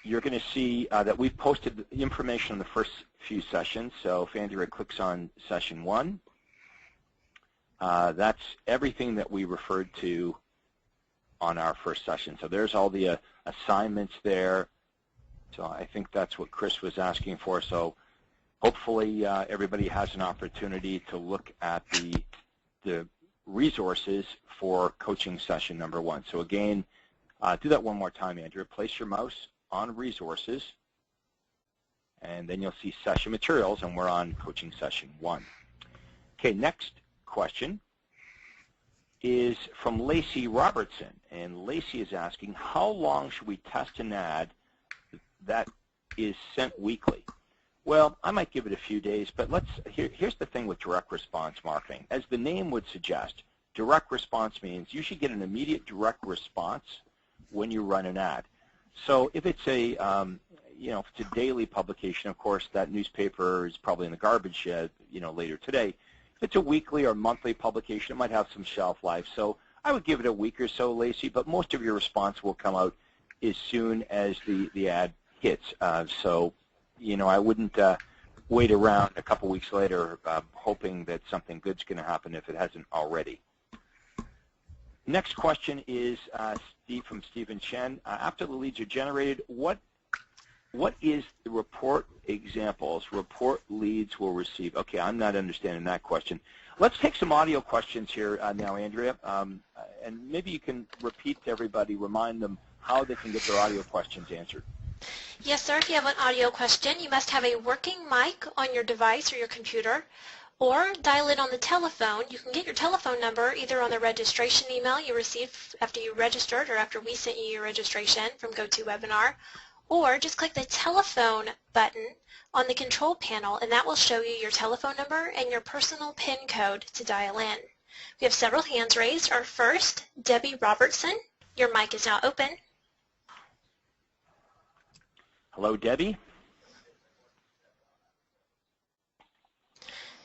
you're going to see that we've posted the information on the first few sessions. So if Andrea clicks on session 1, that's everything that we referred to on our first session. So there's all the assignments there. So I think that's what Chris was asking for. So hopefully everybody has an opportunity to look at the resources for coaching session number 1. So again, do that one more time, Andrea. Place your mouse on resources, and then you'll see session materials, and we're on coaching session 1. Okay, next question is from Lacey Robertson, and Lacey is asking, how long should we test an ad that is sent weekly? Well, I might give it a few days, but here's the thing with direct response marketing. As the name would suggest, direct response means you should get an immediate direct response when you run an ad. So if it's a, if it's a daily publication, of course, that newspaper is probably in the garbage shed, later today. If it's a weekly or monthly publication, it might have some shelf life. So I would give it a week or so, Lacey, but most of your response will come out as soon as the ad hits. So, I wouldn't wait around a couple weeks later hoping that something good's going to happen if it hasn't already. Next question is from Stephen Chen. After the leads are generated, what is the report examples report leads will receive? Okay, I'm not understanding that question. Let's take some audio questions here now, Andrea, and maybe you can repeat to everybody, remind them how they can get their audio questions answered. Yes, sir. If you have an audio question, you must have a working mic on your device or your computer, or dial in on the telephone. You can get your telephone number either on the registration email you received after you registered or after we sent you your registration from GoToWebinar, or just click the telephone button on the control panel, and that will show you your telephone number and your personal PIN code to dial in. We have several hands raised. Our first, Debbie Robertson. Your mic is now open. Hello, Debbie.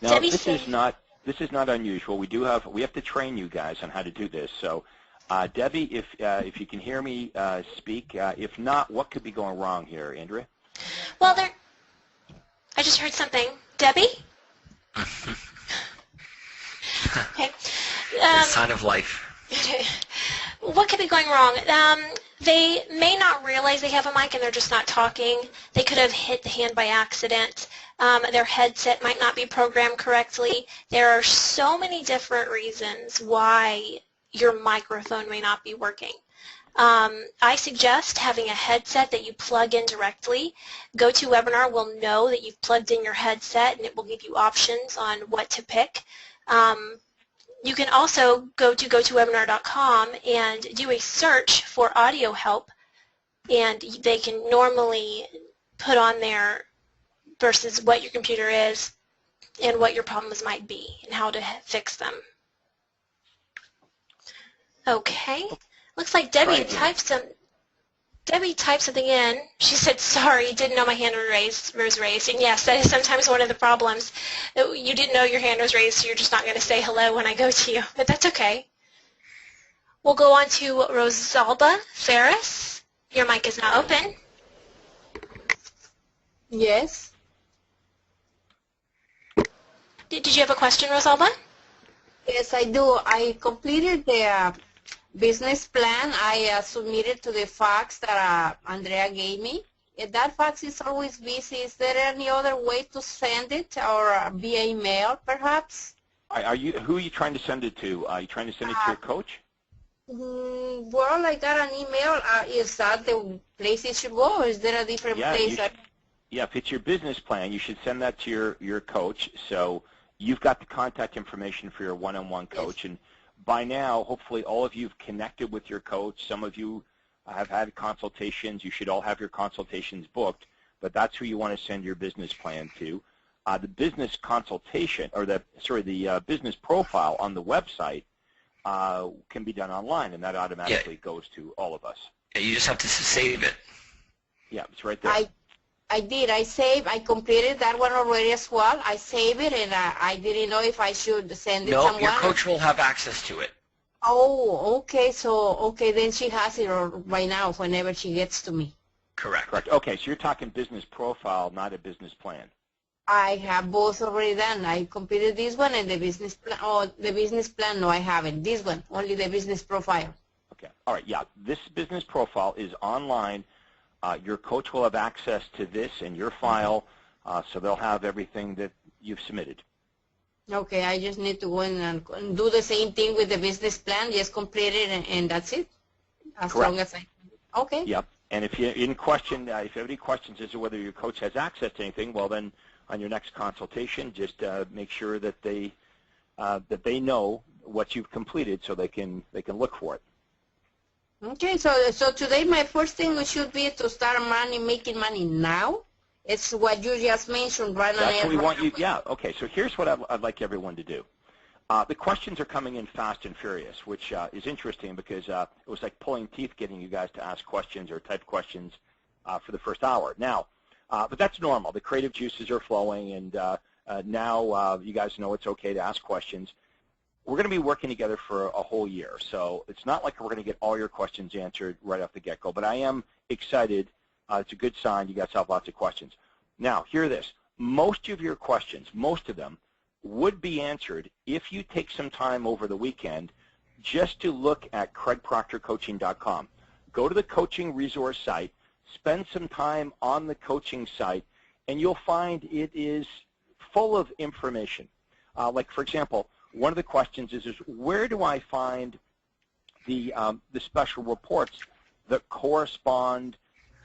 Now, Debbie, this is not this is not unusual. We have to train you guys on how to do this. So, Debbie, if you can hear me speak, if not, what could be going wrong here, Andrea? Well, I just heard something. Debbie? Okay. The sign of life. What could be going wrong? They may not realize they have a mic and they're just not talking. They could have hit the hand by accident. Their headset might not be programmed correctly. There are so many different reasons why your microphone may not be working. I suggest having a headset that you plug in directly. GoToWebinar will know that you've plugged in your headset, and it will give you options on what to pick. You can also go to gotowebinar.com and do a search for audio help, and they can normally put on there versus what your computer is and what your problems might be and how to fix them. Okay. Looks like Debbie typed something in. She said, sorry, didn't know my hand was raised. And yes, that is sometimes one of the problems. You didn't know your hand was raised, so you're just not going to say hello when I go to you. But that's okay. We'll go on to Rosalba Ferris. Your mic is now open. Yes. Did you have a question, Rosalba? Yes, I do. I completed the business plan. I submitted to the fax that Andrea gave me. If that fax is always busy, is there any other way to send it, or via email, perhaps? Who are you trying to send it to? Are you trying to send it to your coach? Well, I got an email. Is that the place it should go, or is there a different place? Yeah, if it's your business plan, you should send that to your coach. So you've got the contact information for your one-on-one coach. Yes. And by now, hopefully all of you have connected with your coach. Some of you have had consultations. You should all have your consultations booked, but that's who you want to send your business plan to. The business consultation, or the business profile on the website can be done online, and that automatically goes to all of us. Yeah, you just have to save it. Yeah, it's right there. I did. I completed that one already as well. I saved it, and I didn't know if I should send it to someone. No, your coach will have access to it. Oh, okay. So, then she has it right now whenever she gets to me. Correct. Okay, so you're talking business profile, not a business plan. I have both already done. I completed this one and the business plan. Oh, the business plan, no, I haven't. This one, only the business profile. Okay. All right, yeah. This business profile is online. Your coach will have access to this in your file, so they'll have everything that you've submitted. Okay, I just need to go in and do the same thing with the business plan, just complete it, and that's it, as Correct. long as okay. Yep, and if you have any questions as to whether your coach has access to anything, well then, on your next consultation, just make sure that they know what you've completed so they can look for it. Okay, so today my first thing should be to start making money now. It's what you just mentioned, right? That's what we want you. Yeah. Okay. So here's what I'd like everyone to do. The questions are coming in fast and furious, which is interesting because it was like pulling teeth getting you guys to ask questions or type questions for the first hour. Now, but that's normal. The creative juices are flowing, and now you guys know it's okay to ask questions. We're going to be working together for a whole year, so it's not like we're going to get all your questions answered right off the get-go, but I am excited. It's a good sign. You guys have lots of questions. Now, hear this. Most of your questions, most of them, would be answered if you take some time over the weekend just to look at craigproctorcoaching.com. Go to the coaching resource site, spend some time on the coaching site, and you'll find it is full of information. Like, for example, one of the questions is where do I find the special reports that correspond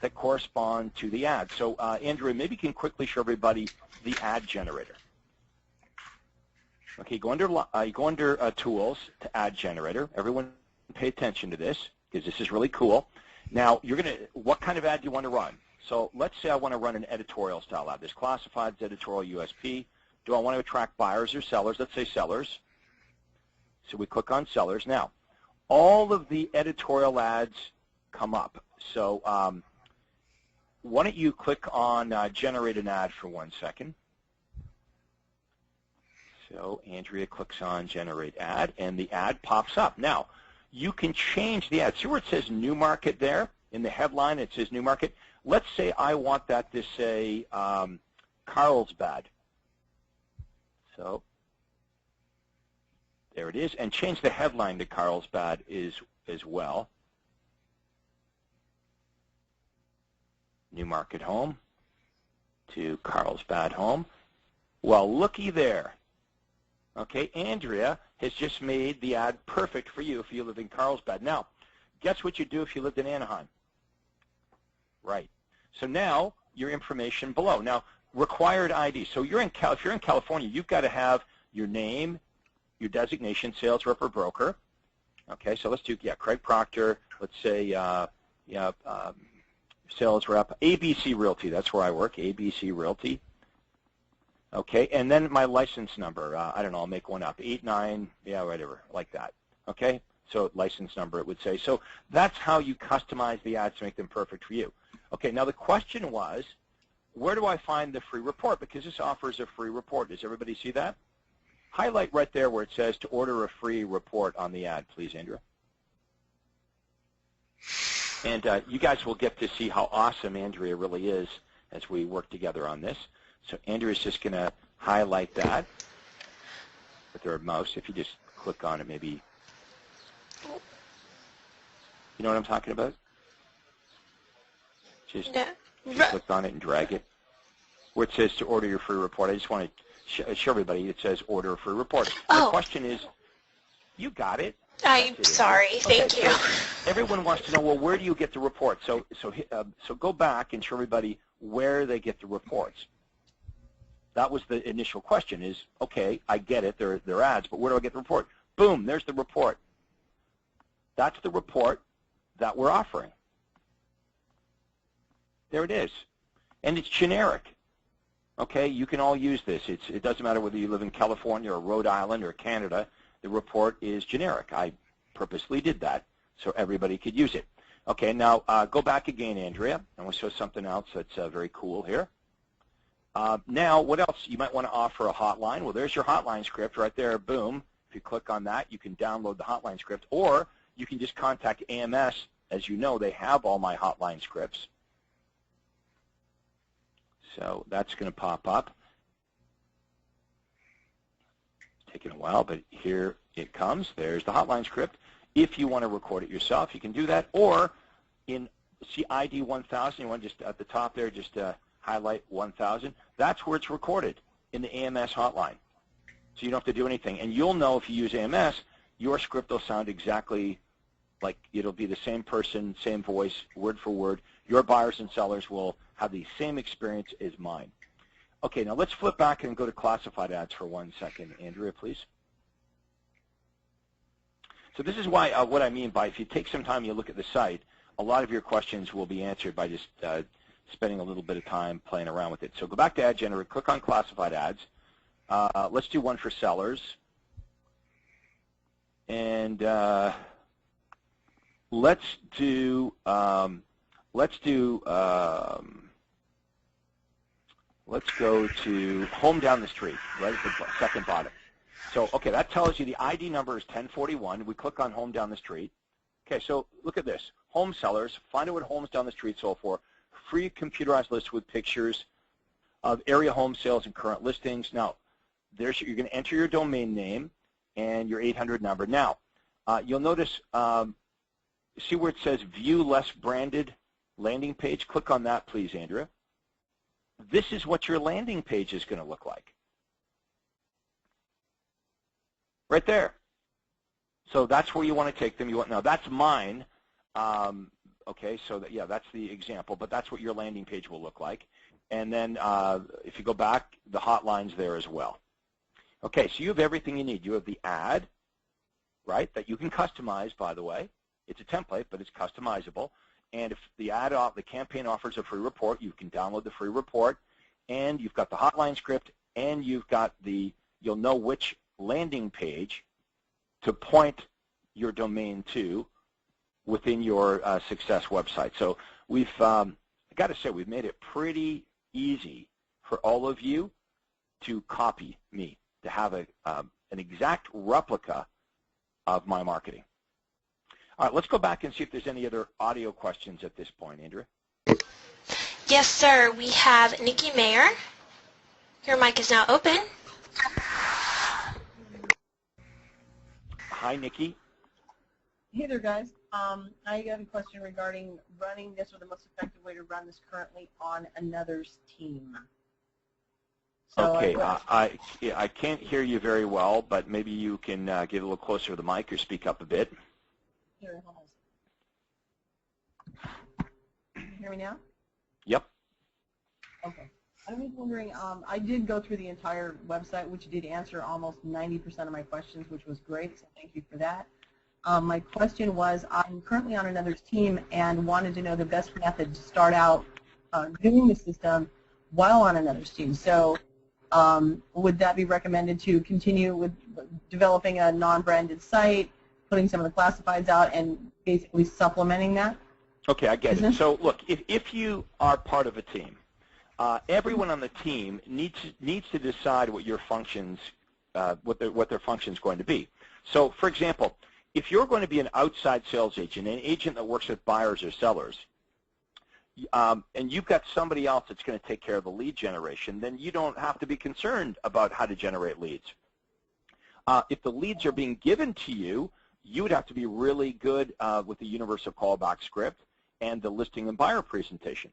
to the ad? So, Andrea, maybe you can quickly show everybody the ad generator. Okay, go under Tools to Ad Generator. Everyone pay attention to this because this is really cool. Now, what kind of ad do you want to run? So let's say I want to run an editorial style ad. There's classifieds, editorial, USP. Do I want to attract buyers or sellers? Let's say sellers. So we click on sellers. Now, all of the editorial ads come up. So why don't you click on generate an ad for 1 second. So Andrea clicks on Generate Ad, and the ad pops up. Now, you can change the ad. See where it says New Market there? In the headline, it says New Market. Let's say I want that to say Carlsbad. So there it is. And change the headline to Carlsbad as well. New Market Home to Carlsbad Home. Well, looky there. Okay, Andrea has just made the ad perfect for you if you live in Carlsbad. Now, guess what you'd do if you lived in Anaheim? Right. So now, your information below. Now, required ID. So if you're in California, you've got to have your name, your designation, sales rep or broker. Okay, so let's do, Craig Proctor. Let's say, sales rep, ABC Realty. That's where I work, ABC Realty. Okay, and then my license number, I don't know, I'll make one up, 89, whatever, like that. Okay, so license number it would say. So that's how you customize the ads to make them perfect for you. Okay, now the question was, where do I find the free report? Because this offers a free report. Does everybody see that? Highlight right there where it says to order a free report on the ad, please, Andrea. And you guys will get to see how awesome Andrea really is as we work together on this. So Andrea's just going to highlight that with her mouse. If you just click on it, maybe. You know what I'm talking about? Just click on it and drag it. Where it says to order your free report. I just want to show everybody it says order a free report. The question is, you got it. I'm sorry. Thank you. So everyone wants to know, well, where do you get the report? So go back and show everybody where they get the reports. That was the initial question is, okay, I get it, they're ads, but where do I get the report? Boom, there's the report. That's the report that we're offering. There it is. And it's generic. Okay, you can all use this. It doesn't matter whether you live in California or Rhode Island or Canada. The report is generic. I purposely did that so everybody could use it. Okay, now go back again, Andrea, and we'll show something else that's very cool here. Now, what else? You might want to offer a hotline. Well, there's your hotline script right there. Boom. If you click on that, you can download the hotline script, or you can just contact AMS. As you know, they have all my hotline scripts. So that's going to pop up. It's taking a while, but here it comes. There's the hotline script. If you want to record it yourself, you can do that. Or in ID 1000, you want to just at the top there, just highlight 1000. That's where it's recorded, in the AMS hotline. So you don't have to do anything. And you'll know if you use AMS, your script will sound exactly like it'll be the same person, same voice, word for word. Your buyers and sellers will have the same experience as mine. Okay, now let's flip back and go to classified ads for 1 second. Andrea, please. So this is why what I mean by if you take some time and you look at the site, a lot of your questions will be answered by just spending a little bit of time playing around with it. So go back to Ad Generator, click on Classified Ads. Let's do one for sellers. And let's go to Home Down the Street, right at the second bottom. So, okay, that tells you the ID number is 1041. We click on Home Down the Street. Okay, so look at this. Home sellers, find out what homes down the street sold for. Free computerized list with pictures of area home sales and current listings. Now, you're going to enter your domain name and your 800 number. Now, you'll notice, see where it says View Less Branded Landing Page? Click on that, please, Andrea. This is what your landing page is going to look like. Right there. So that's where you want to take them. Now, that's mine. Okay, so that's the example, but that's what your landing page will look like. And then if you go back, the hotline's there as well. Okay, so you have everything you need. You have the ad, right, that you can customize, by the way. It's a template, but it's customizable. And if the campaign offers a free report, you can download the free report. And you've got the hotline script, and you've got you'll know which landing page to point your domain to within your Success website. So we've, I got to say, we've made it pretty easy for all of you to copy me. to have an exact replica of my marketing. All right, let's go back and see if there's any other audio questions at this point, Andrea. Yes, sir. We have Nikki Mayer. Your mic is now open. Hi, Nikki. Hey there, guys. I have a question regarding running this, or the most effective way to run this currently on another's team. So Okay, I can't hear you very well, but maybe you can get a little closer to the mic or speak up a bit. Here, hold on. Can you hear me now? Yep. Okay. I was wondering, I did go through the entire website, which did answer almost 90% of my questions, which was great, so thank you for that. My question was, I'm currently on another's team and wanted to know the best method to start out doing the system while on another's team. So would that be recommended to continue with developing a non-branded site, putting some of the classifieds out, and basically supplementing that? Okay, I get it. So look, if you are part of a team, everyone on the team needs to decide what your functions, what their function is going to be. So, for example, if you're going to be an outside sales agent, an agent that works with buyers or sellers, and you've got somebody else that's going to take care of the lead generation, then you don't have to be concerned about how to generate leads. If the leads are being given to you, you would have to be really good with the universal callback script and the listing and buyer presentation.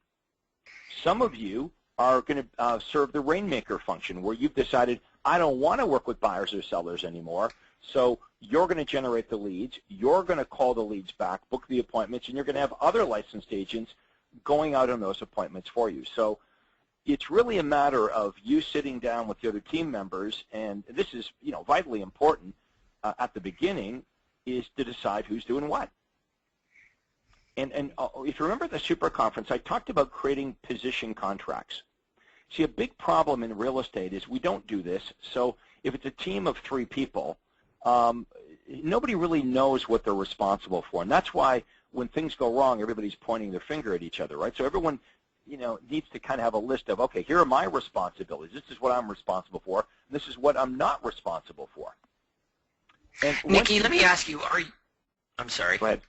Some of you are going to serve the rainmaker function, where you've decided, I don't want to work with buyers or sellers anymore, so you're going to generate the leads, you're going to call the leads back, book the appointments, and you're going to have other licensed agents going out on those appointments for you. So it's really a matter of you sitting down with the other team members, and this is, vitally important at the beginning, is to decide who's doing what. And if you remember at the Super Conference, I talked about creating position contracts. See, a big problem in real estate is we don't do this. So if it's a team of 3 people, nobody really knows what they're responsible for. And that's why when things go wrong, everybody's pointing their finger at each other, right? So everyone, needs to kind of have a list of, okay, here are my responsibilities. This is what I'm responsible for. And this is what I'm not responsible for. And Nikki, let me ask you, I'm sorry. Go ahead.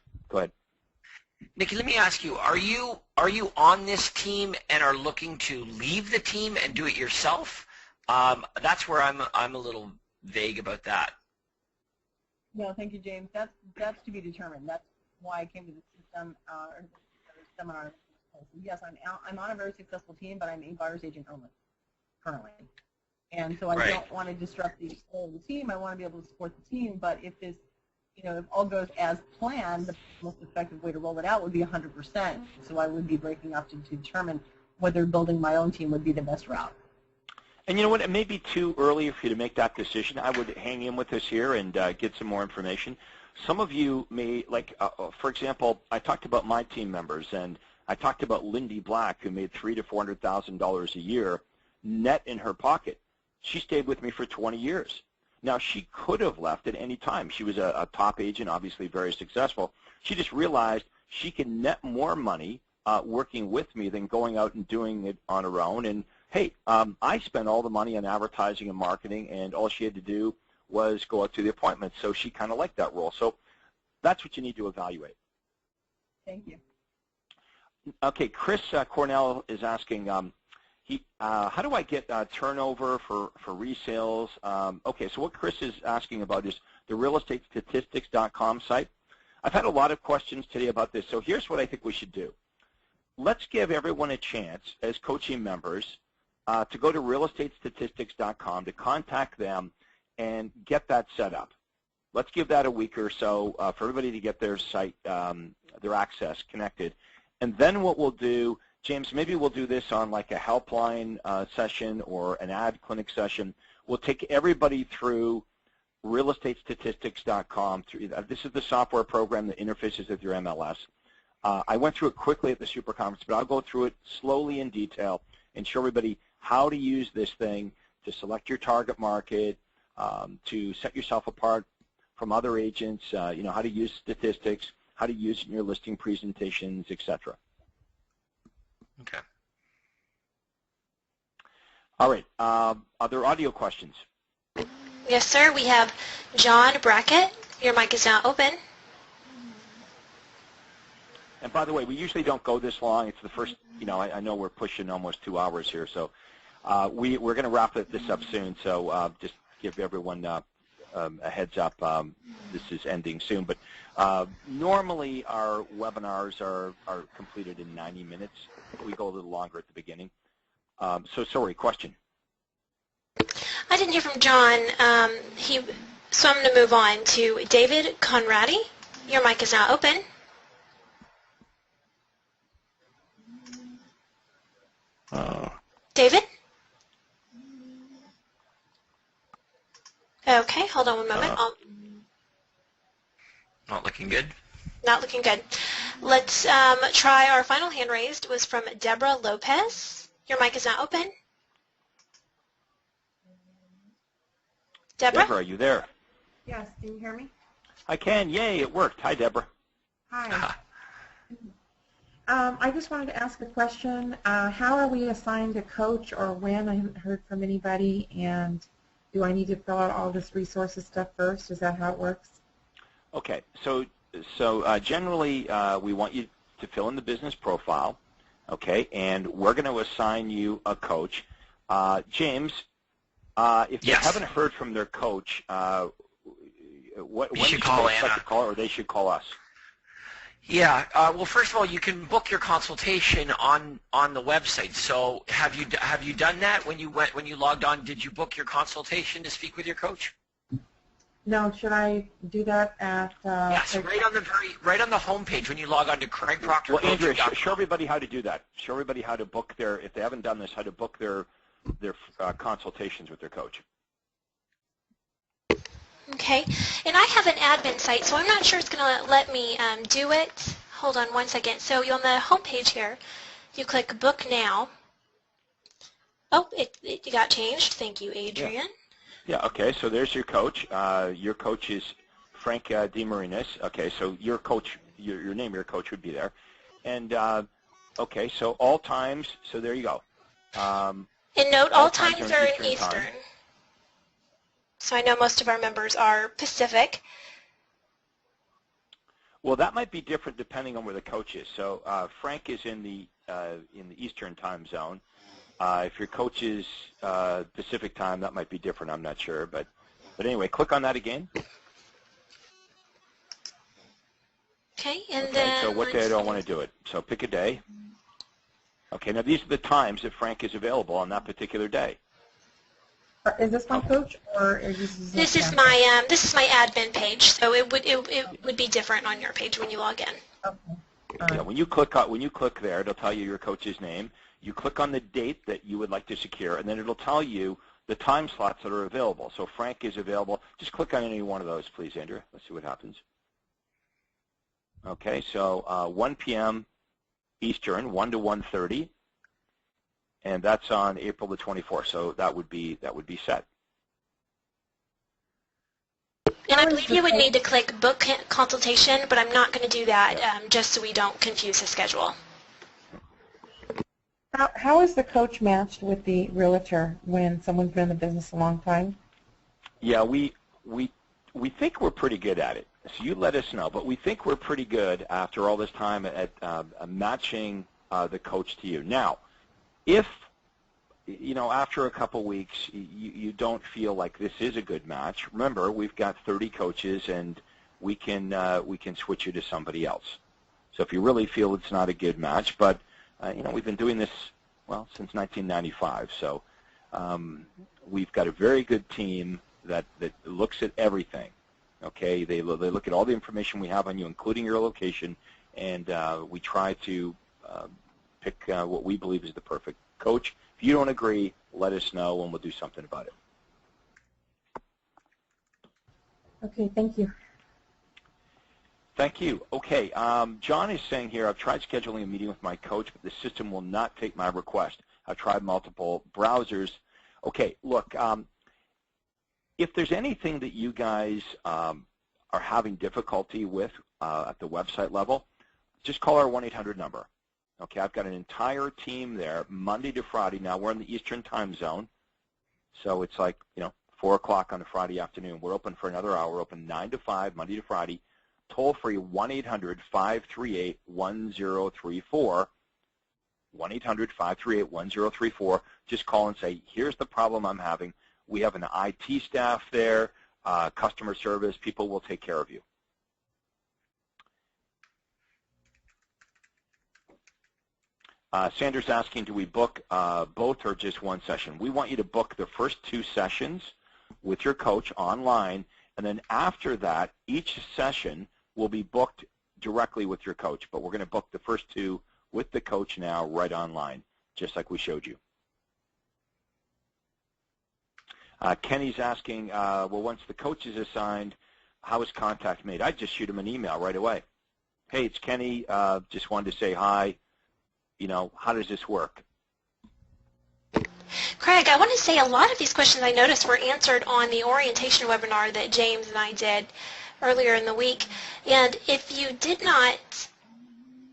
Nikki, let me ask you, are you on this team and are looking to leave the team and do it yourself? That's where I'm a little vague about that. No, thank you, James. That's to be determined. That's why I came to the system or the seminar. Yes, I'm on a very successful team, but I'm a buyer's agent only currently, and so I don't want to disrupt the whole of the team. I want to be able to support the team, but if this, if all goes as planned, the most effective way to roll it out would be 100%. So I would be breaking up to determine whether building my own team would be the best route. And you know what? It may be too early for you to make that decision. I would hang in with us here and get some more information. Some of you may, for example, I talked about my team members, and I talked about Lindy Black, who made $300,000 to $400,000 a year net in her pocket. She stayed with me for 20 years. Now, she could have left at any time. She was a top agent, obviously very successful. She just realized she can net more money working with me than going out and doing it on her own. And, hey, I spent all the money on advertising and marketing, and all she had to do was go out to the appointments. So she kind of liked that role. So that's what you need to evaluate. Thank you. Okay, Chris Cornell is asking, how do I get turnover for resales? Okay, so what Chris is asking about is the realestatestatistics.com site. I've had a lot of questions today about this, so here's what I think we should do. Let's give everyone a chance as coaching members to go to realestatestatistics.com, to contact them and get that set up. Let's give that a week or so for everybody to get their site, their access connected. And then what we'll do, James, maybe we'll do this on like a helpline session or an ad clinic session. We'll take everybody through realestatestatistics.com. This is the software program that interfaces with your MLS. I went through it quickly at the Super Conference, but I'll go through it slowly in detail and show everybody how to use this thing to select your target market, to set yourself apart from other agents, how to use statistics, how to use it in your listing presentations, etc. Okay. All right. Are there audio questions? Yes, sir. We have John Brackett. Your mic is now open. And by the way, we usually don't go this long. It's the first, I know we're pushing almost 2 hours here, so we're going to wrap this up soon. So just give everyone a heads up. This is ending soon, but normally our webinars are completed in 90 minutes. We go a little longer at the beginning. So sorry, question. I didn't hear from John. So I'm going to move on to David Conradi. Your mic is now open. David? Okay, hold on one moment. Not looking good. Not looking good. Let's try our final hand raised. It was from Deborah Lopez. Your mic is now open. Deborah? Deborah, are you there? Yes, can you hear me? I can. Yay, it worked. Hi, Deborah. Hi. I just wanted to ask a question. How are we assigned a coach, or when? I haven't heard from anybody. And do I need to fill out all this resources stuff first? Is that how it works? Okay. So generally, we want you to fill in the business profile, okay, and we're going to assign you a coach. James, if they haven't heard from their coach, when should they expect to call, or they should call us? Yeah. Well, first of all, you can book your consultation on the website. So have you done that when you logged on? Did you book your consultation to speak with your coach? No. Should I do that at? Yes, right on the home page when you log on to Craig Proctor. Well, Andrea, show everybody how to do that. Show everybody how to book if they haven't done this, how to book their consultations with their coach. Okay, and I have an admin site, so I'm not sure it's going to let me do it. Hold on one second. So you're on the home page here. You click Book Now. Oh, it got changed. Thank you, Adrian. Yeah, okay, so there's your coach. Your coach is Frank DeMarinis. Okay, so your coach, your name of your coach would be there. And, okay, so all times, so there you go. And note, all times are in Eastern. So I know most of our members are Pacific. Well, that might be different depending on where the coach is. So Frank is in the Eastern time zone. If your coach is Pacific time, that might be different. I'm not sure, but anyway, click on that again. Okay, and then. So what day do I want to do it? So pick a day. Okay, now these are the times that Frank is available on that particular day. Is this my coach, or this is my admin page? So it would be different on your page when you log in. Okay. Yeah, when you click there, it'll tell you your coach's name. You click on the date that you would like to secure, and then it'll tell you the time slots that are available. So Frank is available. Just click on any one of those, please, Andrea. Let's see what happens. Okay, so 1 p.m. Eastern, 1 to 1:30. And that's on April the 24th, so that would be set. And I believe you would need to click Book Consultation, but I'm not going to do that just so we don't confuse the schedule. How is the coach matched with the realtor when someone's been in the business a long time? Yeah, we think we're pretty good at it. So you let us know, but we think we're pretty good after all this time at matching the coach to you. Now, if, after a couple weeks you don't feel like this is a good match, remember we've got 30 coaches and we can switch you to somebody else. So if you really feel it's not a good match, but we've been doing this, since 1995, so we've got a very good team that looks at everything. Okay, they look at all the information we have on you, including your location, and we try to pick what we believe is the perfect coach. If you don't agree, let us know and we'll do something about it. Okay, thank you. Thank you. Okay, John is saying here, I've tried scheduling a meeting with my coach, but the system will not take my request. I've tried multiple browsers. Okay, look, if there's anything that you guys are having difficulty with at the website level, just call our 1-800 number. Okay, I've got an entire team there Monday to Friday. Now we're in the Eastern time zone, so it's like 4 4 o'clock on a Friday afternoon. We're open for another hour. We're open 9 to 5, Monday to Friday. Toll-free, 1-800-538-1034. 1-800-538-1034. Just call and say, here's the problem I'm having. We have an IT staff there, customer service. People will take care of you. Sandra's asking, do we book both or just one session? We want you to book the first 2 sessions with your coach online, and then after that, each session will be booked directly with your coach. But we're going to book the first 2 with the coach now right online, just like we showed you. Kenny's asking, well, once the coach is assigned, how is contact made? I'd just shoot him an email right away. Hey, it's Kenny. Just wanted to say hi. You know, how does this work? Craig, I want to say a lot of these questions I noticed were answered on the orientation webinar that James and I did earlier in the week. And if you did not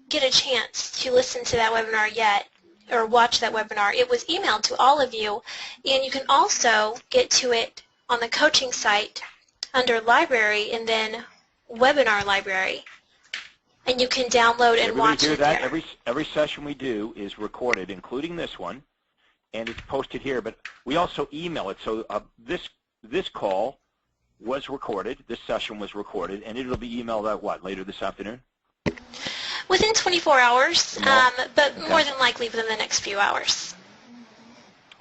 get a chance to listen to that webinar yet or watch that webinar, it was emailed to all of you. And you can also get to it on the coaching site under library and then webinar library. And you can download and watch it there. Every session we do is recorded, including this one, and it's posted here. But we also email it. So this call was recorded. This session was recorded, and it'll be emailed out, what, later this afternoon? Within 24 hours, but okay. More than likely within the next few hours.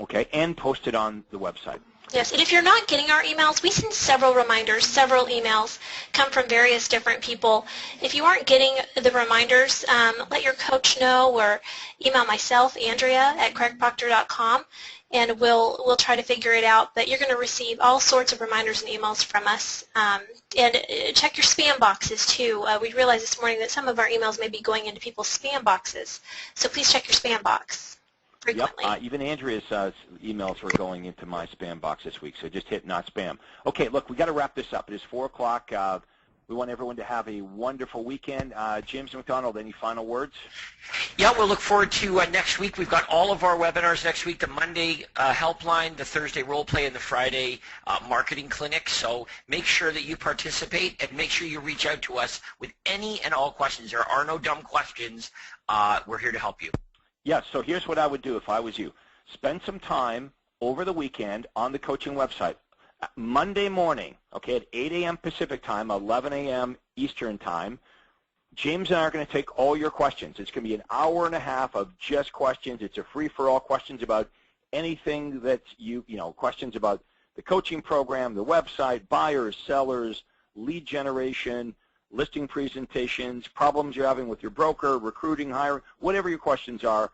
Okay, and posted on the website. Yes, and if you're not getting our emails, we send several reminders, several emails come from various different people. If you aren't getting the reminders, let your coach know or email myself, Andrea, at craigproctor.com, and we'll try to figure it out. But you're going to receive all sorts of reminders and emails from us. And check your spam boxes, too. We realized this morning that some of our emails may be going into people's spam boxes, so please check your spam box frequently. Yep, even Andrea's emails were going into my spam box this week, so just hit not spam. Okay, look, we got to wrap this up. It is 4 o'clock. We want everyone to have a wonderful weekend. James McDonald, any final words? Yeah, we'll look forward to next week. We've got all of our webinars next week, the Monday helpline, the Thursday role play, and the Friday marketing clinic. So make sure that you participate and make sure you reach out to us with any and all questions. There are no dumb questions. We're here to help you. Yeah, so here's what I would do if I was you. Spend some time over the weekend on the coaching website. Monday morning, okay, at 8 a.m. Pacific time, 11 a.m. Eastern time, James and I are going to take all your questions. It's going to be an hour and a half of just questions. It's a free-for-all, questions about anything that questions about the coaching program, the website, buyers, sellers, lead generation, listing presentations, problems you're having with your broker, recruiting, hiring, whatever your questions are,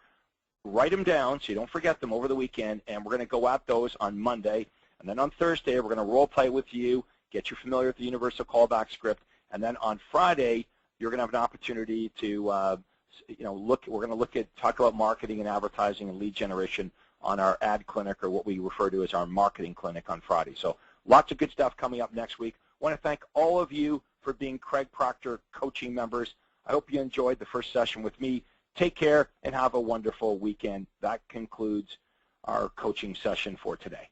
write them down so you don't forget them over the weekend, and we're going to go at those on Monday. And then on Thursday, we're going to role play with you, get you familiar with the universal callback script, and then on Friday, you're going to have an opportunity to, we're going to talk about marketing and advertising and lead generation on our ad clinic, or what we refer to as our marketing clinic on Friday. So lots of good stuff coming up next week. I want to thank all of you for being Craig Proctor coaching members. I hope you enjoyed the first session with me. Take care and have a wonderful weekend. That concludes our coaching session for today.